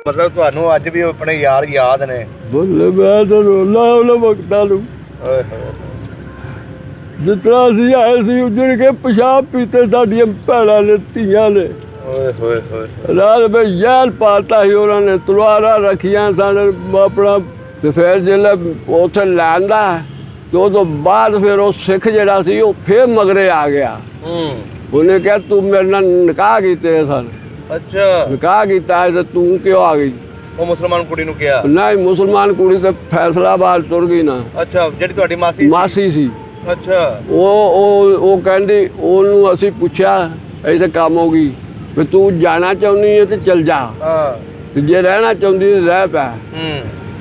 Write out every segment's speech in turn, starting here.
मतलब ਤੁਹਾਨੂੰ ਅੱਜ ਵੀ ਆਪਣੇ ਯਾਰ ਯਾਦ ਨੇ? ਬੋਲੇ ਮੈਂ ਤਾਂ ਰੋਲਾ ਉਹਨਾਂ ਵਕਤਾਂ ਨੂੰ ਓਏ ਹੋਏ ਜਿਸ ਤਰ੍ਹਾਂ ਅਸੀਂ ਆਏ ਸੀ ਉੱਜੜ ਕੇ ਪਿਸ਼ਾਬ ਪੀਤੇ ਸਾਡੀਆਂ ਭੈਣਾਂ ਨੇ ਧੀਆਂ ਨੇ। ਓਏ ਹੋਏ ਹੋਏ ਰਾਤ ਵਿੱਚ ਜ਼ਹਿਰ ਪਾਤਾ ਸੀ ਉਹਨਾਂ ਨੇ, ਤਲਵਾਰਾਂ ਰੱਖੀਆਂ ਸਨ ਆਪਣਾ। ਤੇ ਫਿਰ ਜਦੋਂ ਉੱਥੇ ਲੈਂਦਾ ਤੇ ਉਹ ਤੋਂ ਬਾਅਦ ਫਿਰ ਉਹ ਸਿੱਖ ਜਿਹੜਾ ਸੀ ਉਹ ਫਿਰ ਮਗਰੇ ਆ ਗਿਆ। ਉਹਨੇ ਕਿਹਾ ਤੂੰ ਮੇਰੇ ਨਾਲ ਨਿਕਾਹ ਕੀਤੇ ਸਨ। ਅੱਛਾ ਨਿਕਾਹ ਕੀਤਾ ਤੇ ਤੂੰ ਕਿਉਂ ਆ ਗਈ? ਉਹ ਮੁਸਲਮਾਨ ਕੁੜੀ ਨੂੰ ਕਿਹਾ? ਨਹੀਂ, ਮੁਸਲਮਾਨ ਕੁੜੀ ਤੇ ਫੈਸਲਾਬਾਦ ਤੁਰ ਗਈ ਨਾ। ਅੱਛਾ, ਜਿਹੜੀ ਤੁਹਾਡੀ ਮਾਸੀ ਸੀ। ਅੱਛਾ। ਉਹ ਕਹਿੰਦੀ, ਉਹਨੂੰ ਅਸੀਂ ਪੁੱਛਿਆ ਐਸੇ ਕੰਮ ਹੋ ਗਈ ਵੀ ਤੂੰ ਜਾਣਾ ਚਾਹੁੰਦੀ ਹੈ ਤੇ ਚਲ ਜਾ, ਤੇ ਜੇ ਰਹਿਣਾ ਚਾਹੁੰਦੀ ਰਹਿ ਪੈ।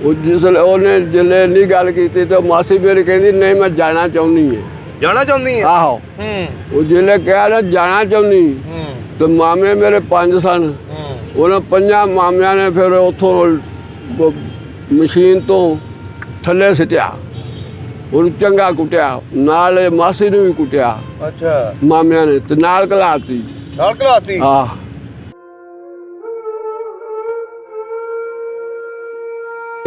ਉਹ ਉਹਨੇ ਜਿਲੇ ਇੰਨੀ ਗੱਲ ਕੀਤੀ ਤੇ ਮਾਸੀ ਮੇਰੀ ਕਹਿੰਦੀ ਨਹੀਂ ਮੈਂ ਜਾਣਾ ਚਾਹੁੰਦੀ ਹੈ। ਜਾਣਾ ਚਾਹੁੰਦੀ ਹੈ? ਆਹੋ। ਉਹ ਜਿਲੇ ਕਹਿ ਰਿਹਾ ਜਾਣਾ ਚਾਹੁੰਦੀ ਤੇ ਮਾਮੇ ਮੇਰੇ 5 ਸਨ। ਉਹਨਾਂ 5 ਮਾਮਿਆਂ ਨੇ ਫਿਰ ਉੱਥੋਂ ਮਸ਼ੀਨ ਤੋਂ ਥੱਲੇ ਸਿੱਟਿਆ, ਉਹਨੂੰ ਚੰਗਾ ਕੁੱਟਿਆ, ਨਾਲ ਮਾਸੀ ਨੂੰ ਵੀ ਕੁੱਟਿਆ। ਅੱਛਾ। ਮਾਮਿਆਂ ਨੇ ਤੇ ਨਾਲ ਘਲਾਤੀ। ਆਹ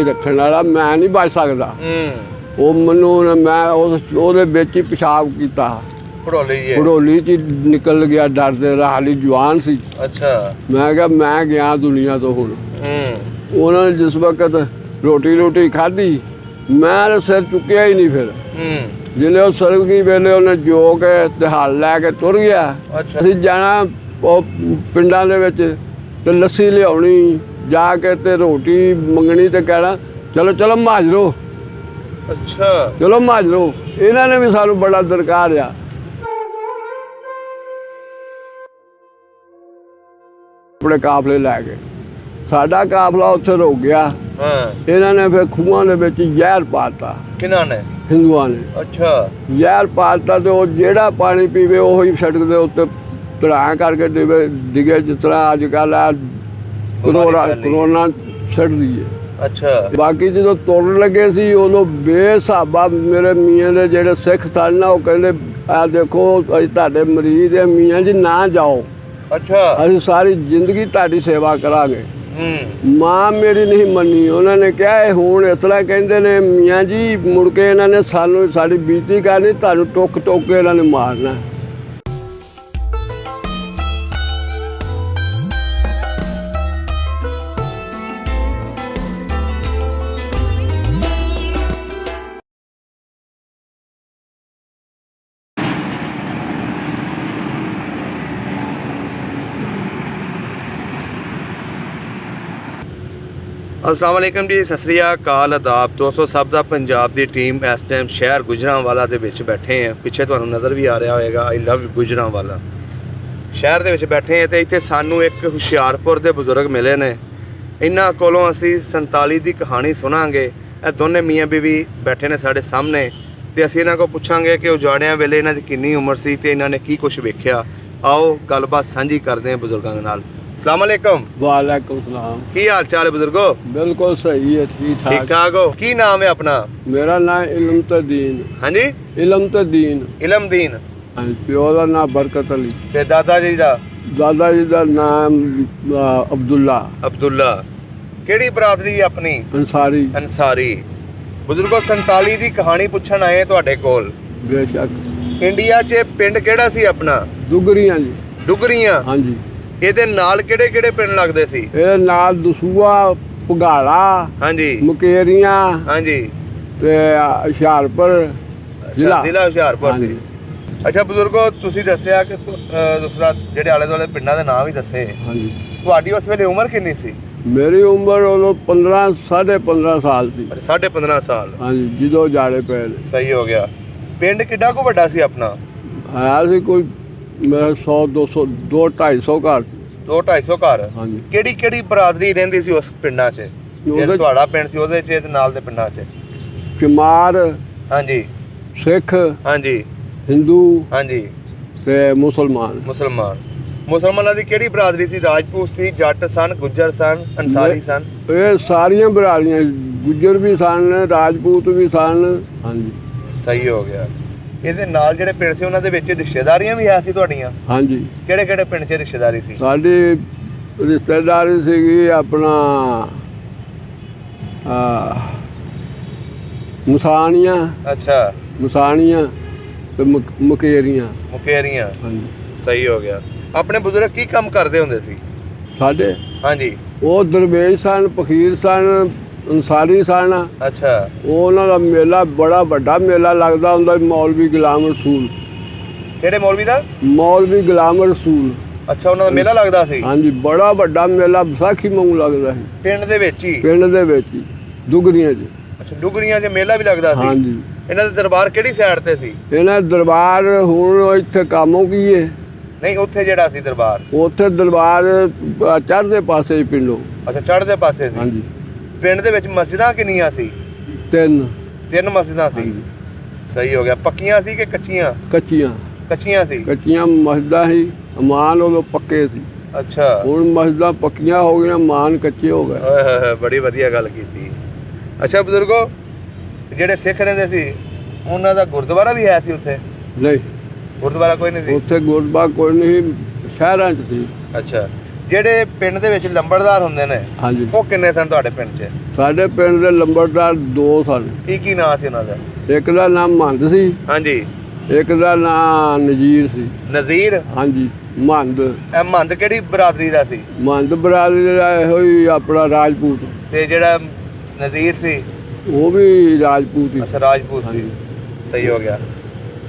ਰੱਖਣ ਵਾਲਾ ਮੈਂ ਨਹੀਂ ਬਚ ਸਕਦਾ। ਉਹ ਮੈਨੂੰ ਮੈਂ ਉਹਦੇ ਵਿੱਚ ਹੀ ਪਿਸ਼ਾਬ ਕੀਤਾ। ਘੜੋਲੀ ਚ ਨਿਕਲ ਗਿਆ, ਡਰਦੇ ਦਾ ਹਾਲੀ ਜਵਾਨ ਸੀ। ਅੱਛਾ। ਮੈਂ ਕਿਹਾ ਮੈਂ ਗਿਆ ਦੁਨੀਆ ਤੋਂ ਹੁਣ। ਉਹਨਾਂ ਨੇ ਜਿਸ ਵਕਤ ਰੋਟੀ ਖਾਧੀ ਮੈਂ ਸਿਰ ਚੁੱਕਿਆ ਹੀ ਨਹੀਂ। ਫਿਰ ਜਿਲੇ ਉਹ ਸਰਗੀ ਵੇਲੇ ਉਹਨੇ ਜੋ ਕੇ ਤੇ ਹਲ ਲੈ ਕੇ ਤੁਰ ਗਿਆ। ਅਸੀਂ ਜਾਣਾ ਉਹ ਪਿੰਡਾਂ ਦੇ ਵਿੱਚ ਤੇ ਲੱਸੀ ਲਿਆਉਣੀ, ਜਾ ਕੇ ਤੇ ਰੋਟੀ ਮੰਗਣੀ ਤੇ ਕਹਿਣਾ ਚਲੋ ਚਲੋ ਮਾਜਰੋ। ਅੱਛਾ। ਚਲੋ ਮਾਜਰੋ। ਇਹਨਾਂ ਨੇ ਵੀ ਸਾਨੂੰ ਬੜਾ ਦਰਕਾਰ ਆ। ਆਪਣੇ ਕਾਫਲੇ ਲੈ ਕੇ ਸਾਡਾ ਕਾਫਲਾ ਉੱਥੇ ਰੁਕ ਗਿਆ। ਇਹਨਾਂ ਨੇ ਫਿਰ ਖੂਹਾਂ ਦੇ ਵਿੱਚ ਜ਼ਹਿਰ ਪਾਤਾ। ਕਿਹਨਾਂ ਨੇ? ਹਿੰਦੂਆਂ ਨੇ। ਅੱਛਾ। ਜ਼ਹਿਰ ਪਾਤਾ ਤੇ ਉਹ ਜਿਹੜਾ ਪਾਣੀ ਪੀਵੇ ਉਹੀ ਸੜਕ ਦੇ ਉੱਤੇ ਧੜਾ ਕਰਕੇ ਡਿੱਗੇ, ਜਿਸ ਤਰ੍ਹਾਂ ਅੱਜ ਕੱਲ੍ਹ ਆ ਕਰੋਨਾ ਛੱਡਦੀ ਹੈ। ਅੱਛਾ। ਬਾਕੀ ਜਦੋਂ ਤੁਰਨ ਲੱਗੇ ਸੀ ਉਦੋਂ ਬੇਸਾਬਾ ਮੇਰੇ ਮੀਆਂ ਦੇ ਜਿਹੜੇ ਸਿੱਖ ਸਨ ਨਾ, ਉਹ ਕਹਿੰਦੇ ਆ ਦੇਖੋ ਅਸੀਂ ਤੁਹਾਡੇ ਮਰੀਜ਼ ਦੇ ਮੀਆਂ ਜੀ ਨਾ ਜਾਓ। ਅੱਛਾ। ਅਸੀਂ ਸਾਰੀ ਜ਼ਿੰਦਗੀ ਤੁਹਾਡੀ ਸੇਵਾ ਕਰਾਂਗੇ। ਮਾਂ ਮੇਰੀ ਨਹੀਂ ਮੰਨੀ। ਉਹਨਾਂ ਨੇ ਕਿਹਾ ਇਹ ਹੁਣ ਇਸ ਤਰ੍ਹਾਂ ਕਹਿੰਦੇ ਨੇ ਮੀਆਂ ਜੀ, ਮੁੜ ਕੇ ਇਹਨਾਂ ਨੇ ਸਾਨੂੰ ਸਾਡੀ ਬੇਇੱਜ਼ਤੀ ਕਰਨੀ, ਤੁਹਾਨੂੰ ਟੁੱਕ ਕੇ ਇਹਨਾਂ ਨੇ ਮਾਰਨਾ। अस्सलाम वालेकुम जी, सत श्री अकाल, आदाब दोस्तों। सब का पंजाब की टीम इस टाइम शहर गुजरांवाला दे विच बैठे हैं। पिछे तुहानूं नज़र भी आ रहा होएगा आई लव गुजरांवाला। शहर दे विच बैठे हैं तो इत्थे सानूं एक हुशियारपुर के बजुर्ग मिले ने। इन्हां कोलों असीं 47 की कहानी सुनांगे। ये दोनों मियाँ बीवी बैठे ने साडे सामने ते असीं इन्हां कोल पुछांगे कि उजाड़ियां वेले इन्हां दी किन्नी उम्र सी ते इन्हां ने की कुछ वेखिया। आओ गलबात साझी करते हैं बुजुर्गों के नाल। अस्सलाम वालेकुम। वालेकुम सलाम। की हाल चाल है बुजुर्गो? बिल्कुल सही है, ठीक ठाक हो। की नाम है अपना? मेरा नाम इलमतदीन। हाँ जी? इलमतदीन। इलमदीन। प्यो का नाम बरकत अली। ते दादा जी दा? दादा जी का नाम अब्दुल्ला। अब्दुल्ला। केड़ी बरादरी है अपनी? अंसारी। अंसारी। बुजुर्गो 47 की कहानी पूछण आए तुहाडे कोल। बेशक। इंडिया च पिंड केड़ा सी अपना? डुगरियां जी। डुगरियां? हाँ जी। ਇਹਦੇ ਨਾਲ ਕਿਹੜੇ ਪਿੰਡ ਲੱਗਦੇ ਸੀ? ਇਹ ਨਾਲ ਦਸੂਆ, ਭਗਾਲਾ, ਹਾਂਜੀ, ਮੁਕੇਰੀਆਂ, ਹਾਂਜੀ, ਤੇ ਹੁਸ਼ਿਆਰਪੁਰ ਜ਼ਿਲ੍ਹਾ ਹੁਸ਼ਿਆਰਪੁਰ ਸੀ। ਅੱਛਾ ਬਜ਼ੁਰਗੋ, ਤੁਸੀਂ ਦੱਸਿਆ ਕਿ ਦੂਸਰਾ ਜਿਹੜੇ ਆਲੇ ਦੁਆਲੇ ਪਿੰਡਾਂ ਦੇ ਨਾਮ ਵੀ ਦੱਸੇ। ਹਾਂਜੀ। ਤੁਹਾਡੀ ਉਸ ਵੇਲੇ ਉਮਰ ਕਿੰਨੀ ਸੀ? ਮੇਰੀ ਉਮਰ ਉਦੋਂ 15 ਸਾਲ ਸੀ। 15.5 ਸਾਲ। ਹਾਂਜੀ, ਜਦੋਂ ਜਾੜੇ ਪਏ। ਸਹੀ ਹੋ ਗਿਆ। ਪਿੰਡ ਕਿੱਡਾ ਕੁ ਵੱਡਾ ਸੀ ਆਪਣਾ? ਹੈ ਸੀ ਕੋਈ मेरा 100-200 200-250 घर। 200-250 घर। हाँ जी। केड़ी बरादरी रहिंदी सी उस पिंडां च? ਜਿਹੜਾ ਤੁਹਾਡਾ ਪਿੰਡ ਸੀ ਉਹਦੇ ਚ ਤੇ ਨਾਲ ਦੇ ਪਿੰਡਾਂ ਚ? ਚਮਾਰ, ਹਾਂਜੀ, ਸਿੱਖ, ਹਾਂਜੀ, ਹਿੰਦੂ, ਹਾਂਜੀ, ਤੇ ਮੁਸਲਮਾਨਾਂ ਦੀ ਕਿਹੜੀ ਬਰਾਦਰੀ ਸੀ? ਰਾਜਪੂਤ ਸੀ, ਜੱਟ ਸਨ, ਗੁੱਜਰ ਸਨ, ਅੰਸਾਰੀ ਸਨ? ਇਹ ਸਾਰੀਆਂ ਬਰਾਦਰੀਆਂ, ਗੁੱਜਰ ਵੀ ਸਨ, ਰਾਜਪੂਤ ਵੀ ਸਨ। ਹਾਂਜੀ। ਸਹੀ ਹੋ ਗਿਆ। ਇਹਦੇ ਨਾਲ ਜਿਹੜੇ ਪਿੰਡ ਸੀ ਉਹਨਾਂ ਦੇ ਵਿੱਚ ਰਿਸ਼ਤੇਦਾਰੀਆਂ ਵੀ ਹੈ ਸੀ ਤੁਹਾਡੀਆਂ? ਹਾਂਜੀ। ਕਿਹੜੇ ਪਿੰਡ 'ਚ ਰਿਸ਼ਤੇਦਾਰੀ ਸੀ? ਸਾਡੇ ਰਿਸ਼ਤੇਦਾਰੀ ਸੀਗੀ ਆਪਣਾ ਮਸਾਣੀਆਂ। ਅੱਛਾ, ਮਸਾਣੀਆਂ ਤੇ ਮੁਕੇਰੀਆਂ। ਮੁਕੇਰੀਆਂ, ਹਾਂਜੀ। ਸਹੀ ਹੋ ਗਿਆ। ਆਪਣੇ ਬਜ਼ੁਰਗ ਕੀ ਕੰਮ ਕਰਦੇ ਹੁੰਦੇ ਸੀ ਸਾਡੇ? ਹਾਂਜੀ। ਉਹ ਦਰਵੇਸ਼ ਸਨ, ਫਕੀਰ ਸਨ, ਅੰਸਾਰੀ ਸਨ। ਅੱਛਾ। ਉਹਨਾਂ ਦਾ ਮੇਲਾ ਬੜਾ ਵੱਡਾ ਮੇਲਾ ਲੱਗਦਾ ਹੁੰਦਾ ਸੀ, ਮੌਲਵੀ ਗੁਲਾਮ ਰਸੂਲ। ਕਿਹੜੇ ਮੌਲਵੀ ਦਾ? ਮੌਲਵੀ ਗੁਲਾਮ ਰਸੂਲ। ਅੱਛਾ, ਉਹਨਾਂ ਦਾ ਮੇਲਾ ਲੱਗਦਾ ਸੀ? ਹਾਂਜੀ, ਬੜਾ ਵੱਡਾ ਮੇਲਾ, ਵਿਸਾਖੀ ਵਾਂਗੂ ਲੱਗਦਾ ਸੀ। ਪਿੰਡ ਦੇ ਵਿੱਚ ਹੀ? ਪਿੰਡ ਦੇ ਵਿੱਚ ਹੀ, ਦੁਗਰੀਆਂ 'ਚ। ਅੱਛਾ, ਦੁਗਰੀਆਂ 'ਚ ਮੇਲਾ ਵੀ ਲੱਗਦਾ ਸੀ? ਹਾਂਜੀ। ਇਹਨਾਂ ਦਾ ਦਰਬਾਰ ਕਿਹੜੀ ਸਾਈਡ ਤੇ ਸੀ? ਇਹਨਾਂ ਦਰਬਾਰ ਹੁਣ ਇੱਥੇ ਕਾਮੋਂ ਕੀ ਹੈ? ਨਹੀਂ, ਉੱਥੇ ਜਿਹੜਾ ਸੀ ਦਰਬਾਰ? ਉੱਥੇ ਦਰਬਾਰ ਚੜ੍ਹਦੇ ਪਾਸੇ ਪਿੰਡੋਂ। ਅੱਛਾ, ਚੜ੍ਹਦੇ ਪਾਸੇ ਸੀ। ਹਾਂਜੀ। ਪਿੰਡ ਦੇ ਵਿੱਚ ਮਸਜਿਦਾਂ ਕਿੰਨੀਆਂ ਸੀ? 3 ਮਸਜਿਦਾਂ ਸੀ। ਸਹੀ ਹੋ ਗਿਆ। ਪੱਕੀਆਂ ਸੀ ਕਿ ਕੱਚੀਆਂ? ਕੱਚੀਆਂ। ਕੱਚੀਆਂ ਸੀ। ਕੱਚੀਆਂ ਮਸਜਿਦਾਂ ਸੀ, ਮਾਨ ਉਦੋਂ ਪੱਕੇ ਸੀ। ਅੱਛਾ। ਹੁਣ ਮਸਜਿਦਾਂ ਪੱਕੀਆਂ ਹੋ ਗਈਆਂ, ਮਾਨ ਕੱਚੇ ਹੋ ਗਏ। ਓਏ ਹੋਏ, ਬੜੀ ਵਧੀਆ ਗੱਲ ਕੀਤੀ। ਅੱਛਾ ਬਜ਼ੁਰਗੋ, ਜਿਹੜੇ ਸਿੱਖ ਰਹਿੰਦੇ ਸੀ ਉਹਨਾਂ ਦਾ ਗੁਰਦੁਆਰਾ ਵੀ ਹੈ ਸੀ ਉੱਥੇ? ਨਹੀਂ, ਗੁਰਦੁਆਰਾ ਕੋਈ ਨਹੀਂ ਸੀ ਉੱਥੇ। ਗੁਰਦੁਆਰਾ ਕੋਈ ਨਹੀਂ, ਸ਼ਹਿਰਾਂ 'ਚ ਸੀ। ਅੱਛਾ। ਜਿਹੜੇ ਪਿੰਡ ਦੇ ਵਿੱਚ ਲੰਬੜਦਾਰ ਹੁੰਦੇ ਨੇ, ਹਾਂਜੀ, ਉਹ ਕਿੰਨੇ ਸਨ ਤੁਹਾਡੇ ਪਿੰਡ 'ਚ? ਸਾਡੇ ਪਿੰਡ ਦੇ ਲੰਬੜਦਾਰ 2 ਸਨ। ਕੀ ਨਾਂ ਸੀ ਉਹਨਾਂ ਦਾ? ਇੱਕ ਦਾ ਨਾਮ ਮਹੰਤ ਸੀ। ਹਾਂਜੀ। ਇੱਕ ਦਾ ਨਾਮ ਨਜ਼ੀਰ ਸੀ। ਨਜ਼ੀਰ? ਹਾਂਜੀ, ਮਹੰਤ। ਇਹ ਮਹੰਤ ਕਿਹੜੀ ਬਰਾਦਰੀ ਦਾ ਸੀ? ਮਹੰਤ ਬਰਾਦਰੀ ਦਾ ਇਹੋ ਹੀ ਆਪਣਾ ਰਾਜਪੂਤ। ਤੇ ਜਿਹੜਾ ਨਜ਼ੀਰ ਸੀ ਉਹ ਵੀ ਰਾਜਪੂਤ ਹੀ। ਅੱਛਾ, ਰਾਜਪੂਤ ਸੀ। ਸਹੀ ਹੋ ਗਿਆ।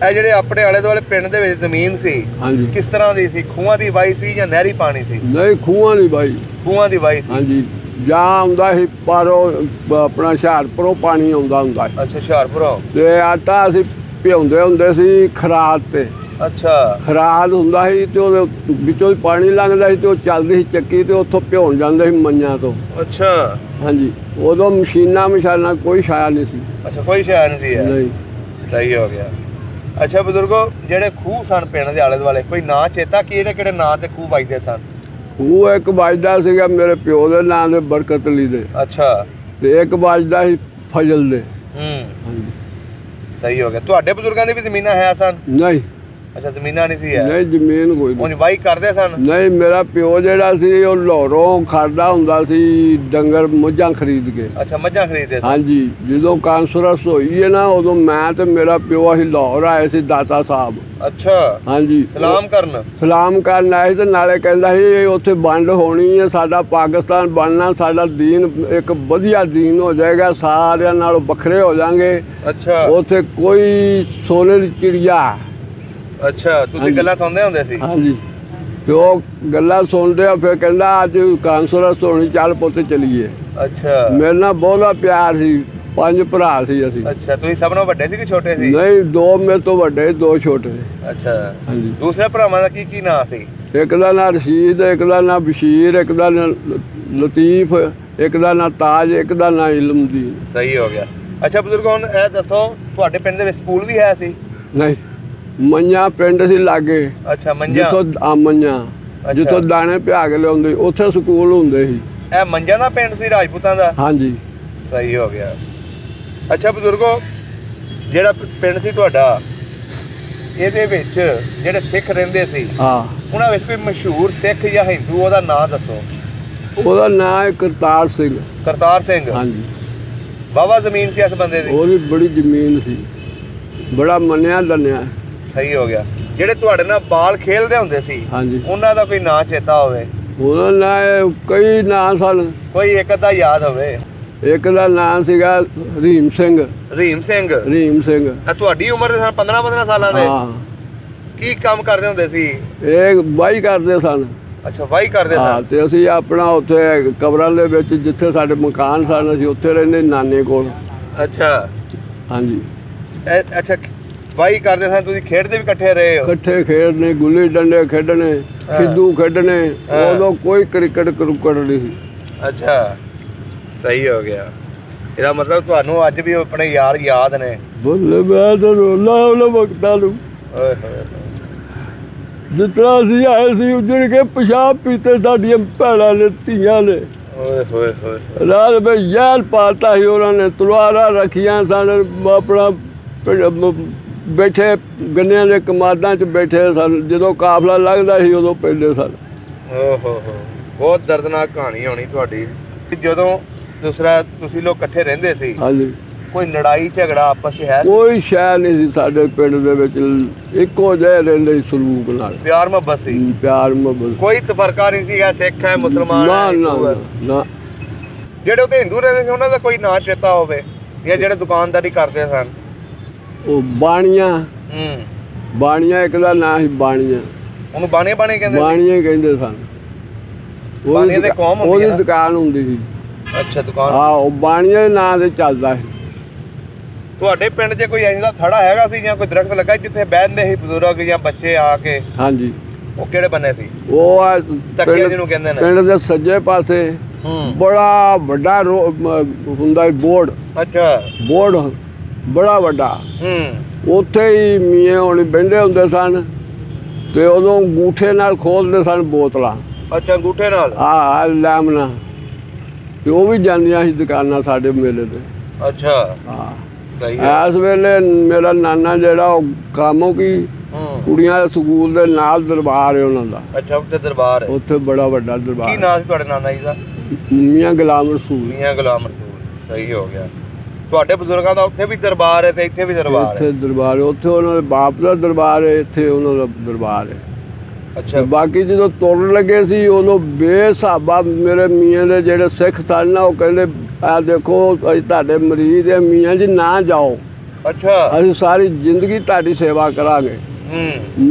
ਇਹ ਜਿਹੜੇ ਆਪਣੇ ਆਲੇ ਦੁਆਲੇ ਪਿੰਡ ਦੇ ਵਿੱਚ ਜ਼ਮੀਨ ਸੀ, ਹਾਂਜੀ, ਕਿਸ ਤਰ੍ਹਾਂ ਦੀ ਸੀ? ਖੂਹਾਂ ਦੀ ਵਾਈ ਸੀ ਜਾਂ ਨਹਿਰੀ ਪਾਣੀ ਸੀ? ਨਹੀਂ, ਖੂਹਾਂ ਦੀ ਬਾਈ। ਖੂਹਾਂ ਦੀ ਵਾਈ ਸੀ? ਹਾਂਜੀ। ਜਾਂ ਆਉਂਦਾ ਸੀ ਪਾਰੋਂ, ਆਪਣਾ ਹੁਸ਼ਿਆਰਪੁਰੋਂ ਪਾਣੀ ਆਉਂਦਾ ਹੁੰਦਾ ਸੀ। ਅੱਛਾ, ਹੁਸ਼ਿਆਰਪੁਰੋਂ। ਤੇ ਆਟਾ ਅਸੀਂ ਭਿਉਂਦੇ ਹੁੰਦੇ ਸੀ ਖਰਾਦ ਤੇ। ਅੱਛਾ। ਖਰਾਦ ਹੁੰਦਾ ਸੀ ਤੇ ਉਹਦੇ ਵਿੱਚੋਂ ਪਾਣੀ ਲੰਘਦਾ ਸੀ ਤੇ ਉਹ ਚੱਲਦੀ ਸੀ ਚੱਕੀ ਤੇ ਉੱਥੋਂ ਭਿਉਣ ਜਾਂਦੇ ਸੀ ਮੰਨਿਆਂ ਤੋਂ। ਅੱਛਾ। ਹਾਂਜੀ। ਉਦੋਂ ਮਸ਼ੀਨਾਂ ਕੋਈ ਸ਼ਾਇਆ ਨਹੀਂ ਸੀ। ਅੱਛਾ, ਕੋਈ ਸ਼ਾਇਆ ਨਹੀਂ ਸੀ? ਨਹੀਂ। ਸਹੀ ਹੋ ਗਿਆ। ਅੱਛਾ ਬਜ਼ੁਰਗੋ, ਜਿਹੜੇ ਖੂਹ ਸਨ ਪਿੰਡ ਦੇ ਆਲੇ ਦੁਆਲੇ, ਕੋਈ ਨਾਂ ਚੇਤਾ ਕਿ ਕਿਹੜੇ ਨਾਂ ਤੇ ਖੂਹ ਵੱਜਦੇ ਸਨ? ਉਹ ਇੱਕ ਵੱਜਦਾ ਸੀਗਾ ਮੇਰੇ ਪਿਓ ਦੇ ਨਾਂ ਦੇ, ਬਰਕਤ ਅਲੀ ਦੇ। ਅੱਛਾ। ਤੇ ਇੱਕ ਵੱਜਦਾ ਸੀ ਫਜ਼ਲ ਦੇ। ਹਾਂਜੀ। ਸਹੀ ਹੋ ਗਿਆ। ਤੁਹਾਡੇ ਬਜ਼ੁਰਗਾਂ ਦੀ ਵੀ ਜ਼ਮੀਨਾਂ ਹੈ ਸਨ? ਨਹੀਂ। ਅੱਛਾ, ਜ਼ਮੀਨਾਂ ਨਹੀਂ ਸੀ? ਨਹੀਂ, ਜ਼ਮੀਨ ਕੋਈ ਨਹੀਂ। ਉਹ ਵਾਈ ਕਰਦੇ ਸਨ? ਨਹੀਂ, ਮੇਰਾ ਪਿਓ ਜਿਹੜਾ ਸੀ ਉਹ ਲਾਹੌਰੋਂ ਖੜਦਾ ਹੁੰਦਾ ਸੀ ਡੰਗਰ ਮੱਝਾਂ ਖਰੀਦ ਕੇ। ਅੱਛਾ, ਮੱਝਾਂ ਖਰੀਦਦੇ? ਹਾਂਜੀ। ਜਦੋਂ ਕਾਂਸਰਸ ਹੋਈ ਹੈ ਨਾ, ਉਦੋਂ ਮੈਂ ਤੇ ਮੇਰਾ ਪਿਓ ਅਸੀਂ ਲਾਹੌਰ ਆਏ ਸੀ ਦਾਤਾ ਸਾਹਿਬ। ਅੱਛਾ। ਹਾਂਜੀ। ਸਲਾਮ ਕਰਨ ਆਏ ਤੇ ਨਾਲੇ ਕਹਿੰਦਾ ਸੀ ਉੱਥੇ ਵੰਡ ਹੋਣੀ ਹੈ, ਸਾਡਾ ਪਾਕਿਸਤਾਨ ਬਣਨਾ, ਸਾਡਾ ਦੀਨ ਇੱਕ ਵਧੀਆ ਦੀਨ ਹੋ ਜਾਏਗਾ, ਸਾਰਿਆਂ ਨਾਲੋਂ ਵੱਖਰੇ ਹੋ ਜਾਾਂਗੇ। ਅੱਛਾ। ਉੱਥੇ ਕੋਈ ਸੋਨੇ ਦੀ ਚਿੜੀਆ। ਅੱਛਾ, ਤੁਸੀਂ ਗੱਲਾਂ ਸੁਣਦੇ ਹੁੰਦੇ ਸੀ? ਹਾਂਜੀ। ਤੇ ਉਹ ਗੱਲਾਂ ਸੁਣਦੇ ਆ, ਫਿਰ ਕਹਿੰਦਾ ਅੱਜ ਕਾਂਸਰਸ ਹੋਣੀ, ਚੱਲ ਪੁੱਤ ਚਲੀਏ। ਅੱਛਾ। ਮੇਰੇ ਨਾਲ ਬਹੁਤਾ ਪਿਆਰ ਸੀ। 5 ਭਰਾ ਸੀ ਅਸੀਂ। ਅੱਛਾ, ਤੁਸੀਂ ਸਭ ਨਾਲੋਂ ਵੱਡੇ ਸੀ ਕਿ ਛੋਟੇ ਸੀ? ਨਹੀਂ, 2 ਮੇਰੇ ਤੋਂ ਵੱਡੇ, 2 ਛੋਟੇ। ਅੱਛਾ। ਹਾਂਜੀ। ਦੂਸਰੇ ਭਰਾਵਾਂ ਦਾ ਕੀ ਨਾਂ ਸੀ? ਇੱਕ ਦਾ ਨਾਂ ਰਸ਼ੀਦ, ਇੱਕ ਦਾ ਨਾਂ ਬਸ਼ੀਰ, ਇੱਕ ਦਾ ਨਾਂ ਲਤੀਫ, ਇੱਕ ਦਾ ਨਾਂ ਤਾਜ, ਇੱਕ ਦਾ ਨਾਂ ਇਲਮਦੀਨ। ਸਹੀ ਹੋ ਗਿਆ। ਅੱਛਾ ਬਜ਼ੁਰਗੋ, ਹੁਣ ਇਹ ਦੱਸੋ, ਤੁਹਾਡੇ ਪਿੰਡ ਦੇ ਵਿੱਚ ਸਕੂਲ ਵੀ ਹੈ ਸੀ? ਨਹੀਂ, ਮੰਨਿਆਂ ਪਿੰਡ ਸੀ ਲਾਗੇ। ਅੱਛਾ, ਮੰਨਿਆਂ। ਜਿੱਥੋਂ ਦਾਣੇ ਪਿਆ ਕੇ ਲਿਆਉਂਦੇ, ਉੱਥੇ ਸਕੂਲ ਹੁੰਦੇ ਸੀ। ਇਹ ਮੰਨਿਆਂ ਦਾ ਪਿੰਡ ਸੀ ਰਾਜਪੂਤਾਂ ਦਾ? ਹਾਂਜੀ। ਸਹੀ ਹੋ ਗਿਆ। ਅੱਛਾ ਬਜ਼ੁਰਗੋ, ਜਿਹੜਾ ਪਿੰਡ ਸੀ ਤੁਹਾਡਾ, ਇਹਦੇ ਵਿੱਚ ਜਿਹੜੇ ਸਿੱਖ ਰਹਿੰਦੇ ਸੀ, ਹਾਂ, ਉਹਨਾਂ ਵਿੱਚ ਕੋਈ ਮਸ਼ਹੂਰ ਸਿੱਖ ਜਾਂ ਹਿੰਦੂ ਉਹਦਾ ਨਾਂ ਦੱਸੋ? ਉਹਦਾ ਨਾਂ ਹੈ ਕਰਤਾਰ ਸਿੰਘ। ਕਰਤਾਰ ਸਿੰਘ? ਹਾਂਜੀ। ਵਾਹਵਾ ਜ਼ਮੀਨ ਸੀ ਇਸ ਬੰਦੇ ਦੀ? ਉਹਦੀ ਬੜੀ ਜ਼ਮੀਨ ਸੀ, ਬੜਾ ਮੰਨਿਆ ਦੰਨਿਆ। ਸਹੀ ਹੋ ਗਿਆ। ਜਿਹੜੇ ਤੁਹਾਡੇ ਨਾਲ ਬਾਲ ਖੇਲਦੇ ਹੁੰਦੇ ਸੀ, ਹਾਂਜੀ, ਉਹਨਾਂ ਦਾ ਕੋਈ ਨਾਂ ਚੇਤਾ ਹੋਵੇ? ਉਹਨਾਂ ਨਾਲ ਕਈ ਨਾਂ ਸਨ, ਕੋਈ ਇੱਕ ਅੱਧਾ ਯਾਦ ਹੋਵੇ? ਇੱਕ ਦਾ ਨਾਂ ਸੀਗਾ ਰਹੀਮ ਸਿੰਘ। ਰਹੀਮ ਸਿੰਘ? ਰਹੀਮ ਸਿੰਘ। ਇਹ ਤੁਹਾਡੀ ਉਮਰ ਦੇ ਸਨ, 15 ਸਾਲਾਂ ਦੇ? ਹਾਂ। ਕੀ ਕੰਮ ਕਰਦੇ ਹੁੰਦੇ ਸੀ? ਇਹ ਵਾਹੀ ਕਰਦੇ ਸਨ। ਅੱਛਾ, ਵਾਹੀ ਕਰਦੇ ਸਨ। ਤੇ ਅਸੀਂ ਆਪਣਾ ਉੱਥੇ ਕਬਰਾਂ ਦੇ ਵਿੱਚ, ਜਿੱਥੇ ਸਾਡੇ ਮਕਾਨ ਸਨ, ਅਸੀਂ ਉੱਥੇ ਰਹਿੰਦੇ ਨਾਨੇ ਕੋਲ। ਅੱਛਾ। ਹਾਂਜੀ। ਅੱਛਾ, ਵਾਹੀ ਕਰਦੇ ਸਨ। ਤੁਸੀਂ ਖੇਡਦੇ ਵੀ ਇਕੱਠੇ ਰਹੇ ਹੋ? ਇਕੱਠੇ ਖੇਡਣੇ, ਗੁੱਲੀ ਡੰਡੇ ਖੇਡਣੇ, ਖਿੱਦੂ ਖੇਡਣੇ। ਉਦੋਂ ਕੋਈ ਕ੍ਰਿਕਟ ਕਰੁਕਟ ਨਹੀਂ ਸੀ। ਅੱਛਾ, ਸਹੀ ਹੋ ਗਿਆ। ਇਹਦਾ ਮਤਲਬ ਤੁਹਾਨੂੰ ਅੱਜ ਵੀ ਆਪਣੇ ਯਾਰ ਯਾਦ ਨੇ? ਬੋਲੇ ਮੈਂ ਤਾਂ ਰੋਲਾ ਉਹਨਾਂ ਵਕਤਾਂ ਨੂੰ। ਓਏ ਹੋਏ, ਜਿਸ ਤਰ੍ਹਾਂ ਅਸੀਂ ਆਏ ਸੀ ਉੱਜੜ ਕੇ ਪਿਸ਼ਾਬ ਪੀਤੇ ਸਾਡੀਆਂ ਭੈਣਾਂ ਨੇ, ਧੀਆਂ ਨੇ। ਓਏ ਹੋਏ ਹੋਏ। ਰਾਤ ਵਿੱਚ ਜ਼ਹਿਰ ਪਾਤਾ ਸੀ ਉਹਨਾਂ ਨੇ, ਤਲਵਾਰਾਂ ਰੱਖੀਆਂ ਸਨ, ਆਪਣਾ ਬੈਠੇ ਗੰਨਿਆਂ ਦੇ ਕਮਾਦਾਂ 'ਚ ਬੈਠੇ ਸਨ। ਜਦੋਂ ਕਾਫਲਾ ਲੰਘਦਾ ਸੀ ਉਦੋਂ ਪੈਂਦੇ ਸਨ। ਓ ਹੋ। ਬਹੁਤ ਦਰਦਨਾਕ ਕਹਾਣੀ ਹੋਣੀ ਤੁਹਾਡੀ। ਜਦੋਂ ਦੂਸਰਾ ਤੁਸੀਂ ਲੋਕ ਇਕੱਠੇ ਰਹਿੰਦੇ ਸੀ, ਹਾਂਜੀ, ਕੋਈ ਲੜਾਈ ਝਗੜਾ ਆਪਸ 'ਚ ਹੈ? ਕੋਈ ਸ਼ੈ ਨਹੀਂ ਸੀ ਸਾਡੇ ਪਿੰਡ ਦੇ ਵਿੱਚ, ਇੱਕੋ ਜਿਹੇ ਰਹਿੰਦੇ ਸੀ ਸਲੂਕ ਨਾਲ, ਪਿਆਰ ਮੁਹੱਬਤ ਸੀ, ਪਿਆਰ ਮੁਹੱਬਤ, ਕੋਈ ਤਫਰਕਾ ਨਹੀਂ ਸੀਗਾ ਸਿੱਖ ਹੈ ਮੁਸਲਮਾਨ ਨਾ ਹੈ ਨਾ ਹਿੰਦੂ ਹੈ। ਨਾ। ਜਿਹੜੇ ਉੱਥੇ ਹਿੰਦੂ ਰਹਿੰਦੇ ਸੀ ਉਹਨਾਂ ਦਾ ਕੋਈ ਨਾਂ ਚੇਤਾ ਹੋਵੇ, ਜਾਂ ਜਿਹੜੇ ਦੁਕਾਨਦਾਰੀ ਕਰਦੇ ਸਨ? ਉਹ ਬਾਣੀਆਂ, ਬਾਣੀਆਂ ਇੱਕ ਦਾ ਨਾਂ ਸੀ ਬਾਣੀਆਂ, ਉਹਨੂੰ ਬਾਣੇ ਬਾਣੇ ਕਹਿੰਦੇ? ਬਾਣੀਆਂ ਹੀ ਕਹਿੰਦੇ ਸਨ। ਬਾਣੀਆਂ ਦੇ ਕੌਮ ਹੁੰਦੀ ਉਹਦੀ ਦੁਕਾਨ ਹੁੰਦੀ ਸੀ। ਅੱਛਾ, ਦੁਕਾਨ। ਹਾਂ, ਉਹ ਬਾਣੀਆਂ ਦੇ ਨਾਂ ਤੇ ਚੱਲਦਾ ਸੀ। ਤੁਹਾਡੇ ਪਿੰਡ 'ਚ ਕੋਈ ਇੰਝ ਦਾ ਥੜਾ ਹੈਗਾ ਸੀ ਜਾਂ ਕੋਈ ਦਰਖਤ ਲੱਗਾ ਜਿੱਥੇ ਬਹਿੰਦੇ ਸੀ ਬਜ਼ੁਰਗ ਜਾਂ ਬੱਚੇ ਆ ਕੇ? ਹਾਂਜੀ। ਉਹ ਕਿਹੜੇ ਬੰਨੇ ਸੀ? ਉਹ ਆ ਤੱਕੀਆ ਜਿਹਨੂੰ ਕਹਿੰਦੇ ਨੇ। ਪਿੰਡ ਦੇ ਸੱਜੇ ਪਾਸੇ ਬੜਾ ਵੱਡਾ ਹੁੰਦਾ ਸੀ ਬੋਰਡ। ਅੱਛਾ। ਬੋਰਡ ਬੜਾ ਵੱਡਾ। ਉੱਥੇ ਹੀ ਮੀਆਂ ਹੋਣੀ ਬਹਿੰਦੇ ਹੁੰਦੇ ਸਨ ਤੇ ਉਦੋਂ ਅੰਗੂਠੇ ਨਾਲ ਖੋਲਦੇ ਸਨ ਬੋਤਲਾਂ। ਅੱਛਾ, ਅੰਗੂਠੇ ਨਾਲ? ਹਾਂ, ਲੈਮਨਾ। ਤੇ ਉਹ ਵੀ ਜਾਂਦੀਆਂ ਸੀ ਦੁਕਾਨਾਂ ਸਾਡੇ ਮੇਲੇ ਤੇ। ਅੱਛਾ, ਹਾਂ, ਸਹੀ ਹੈ। ਇਸ ਵੇਲੇ ਮੇਰਾ ਨਾਨਾ ਜਿਹੜਾ ਉਹ ਕਾਮੋਂ ਕੀ ਕੁੜੀਆਂ ਦੇ ਸਕੂਲ ਦੇ ਨਾਲ ਦਰਬਾਰ ਹੈ ਉਹਨਾਂ ਦਾ। ਅੱਛਾ, ਉੱਥੇ ਦਰਬਾਰ ਹੈ? ਉੱਥੇ ਬੜਾ ਵੱਡਾ ਦਰਬਾਰ। ਕੀ ਨਾਂ ਸੀ ਤੁਹਾਡੇ ਨਾਨਾ ਜੀ ਦਾ? ਮੀਆਂ ਗੁਲਾਮ ਰਸੂਲ। ਮੀਆਂ ਗੁਲਾਮ ਰਸੂਲ, ਸਹੀ ਹੋ ਗਿਆ। ਤੁਹਾਡੇ ਬਜ਼ੁਰਗਾਂ ਦਾ ਉੱਥੇ ਵੀ ਦਰਬਾਰ ਹੈ ਤੇ ਇੱਥੇ ਵੀ ਦਰਬਾਰ ਹੈ? ਇੱਥੇ ਦਰਬਾਰ ਹੈ, ਉੱਥੇ ਉਹਨਾਂ ਦੇ ਬਾਪ ਦਾ ਦਰਬਾਰ ਹੈ, ਇੱਥੇ ਉਹਨਾਂ ਦਾ ਦਰਬਾਰ ਹੈ। ਅੱਛਾ। ਬਾਕੀ ਜਦੋਂ ਤੁਰਨ ਲੱਗੇ ਸੀ ਉਦੋਂ ਬੇਸਾਬਾ ਮੇਰੇ ਮੀਆਂ ਦੇ ਜਿਹੜੇ ਸਿੱਖ ਸਨ ਨਾ, ਉਹ ਕਹਿੰਦੇ ਆ ਦੇਖੋ ਅਸੀਂ ਤੁਹਾਡੇ ਮਰੀਜ਼ ਹੈ ਮੀਆਂ ਜੀ, ਨਾ ਜਾਓ। ਅੱਛਾ। ਅਸੀਂ ਸਾਰੀ ਜ਼ਿੰਦਗੀ ਤੁਹਾਡੀ ਸੇਵਾ ਕਰਾਂਗੇ।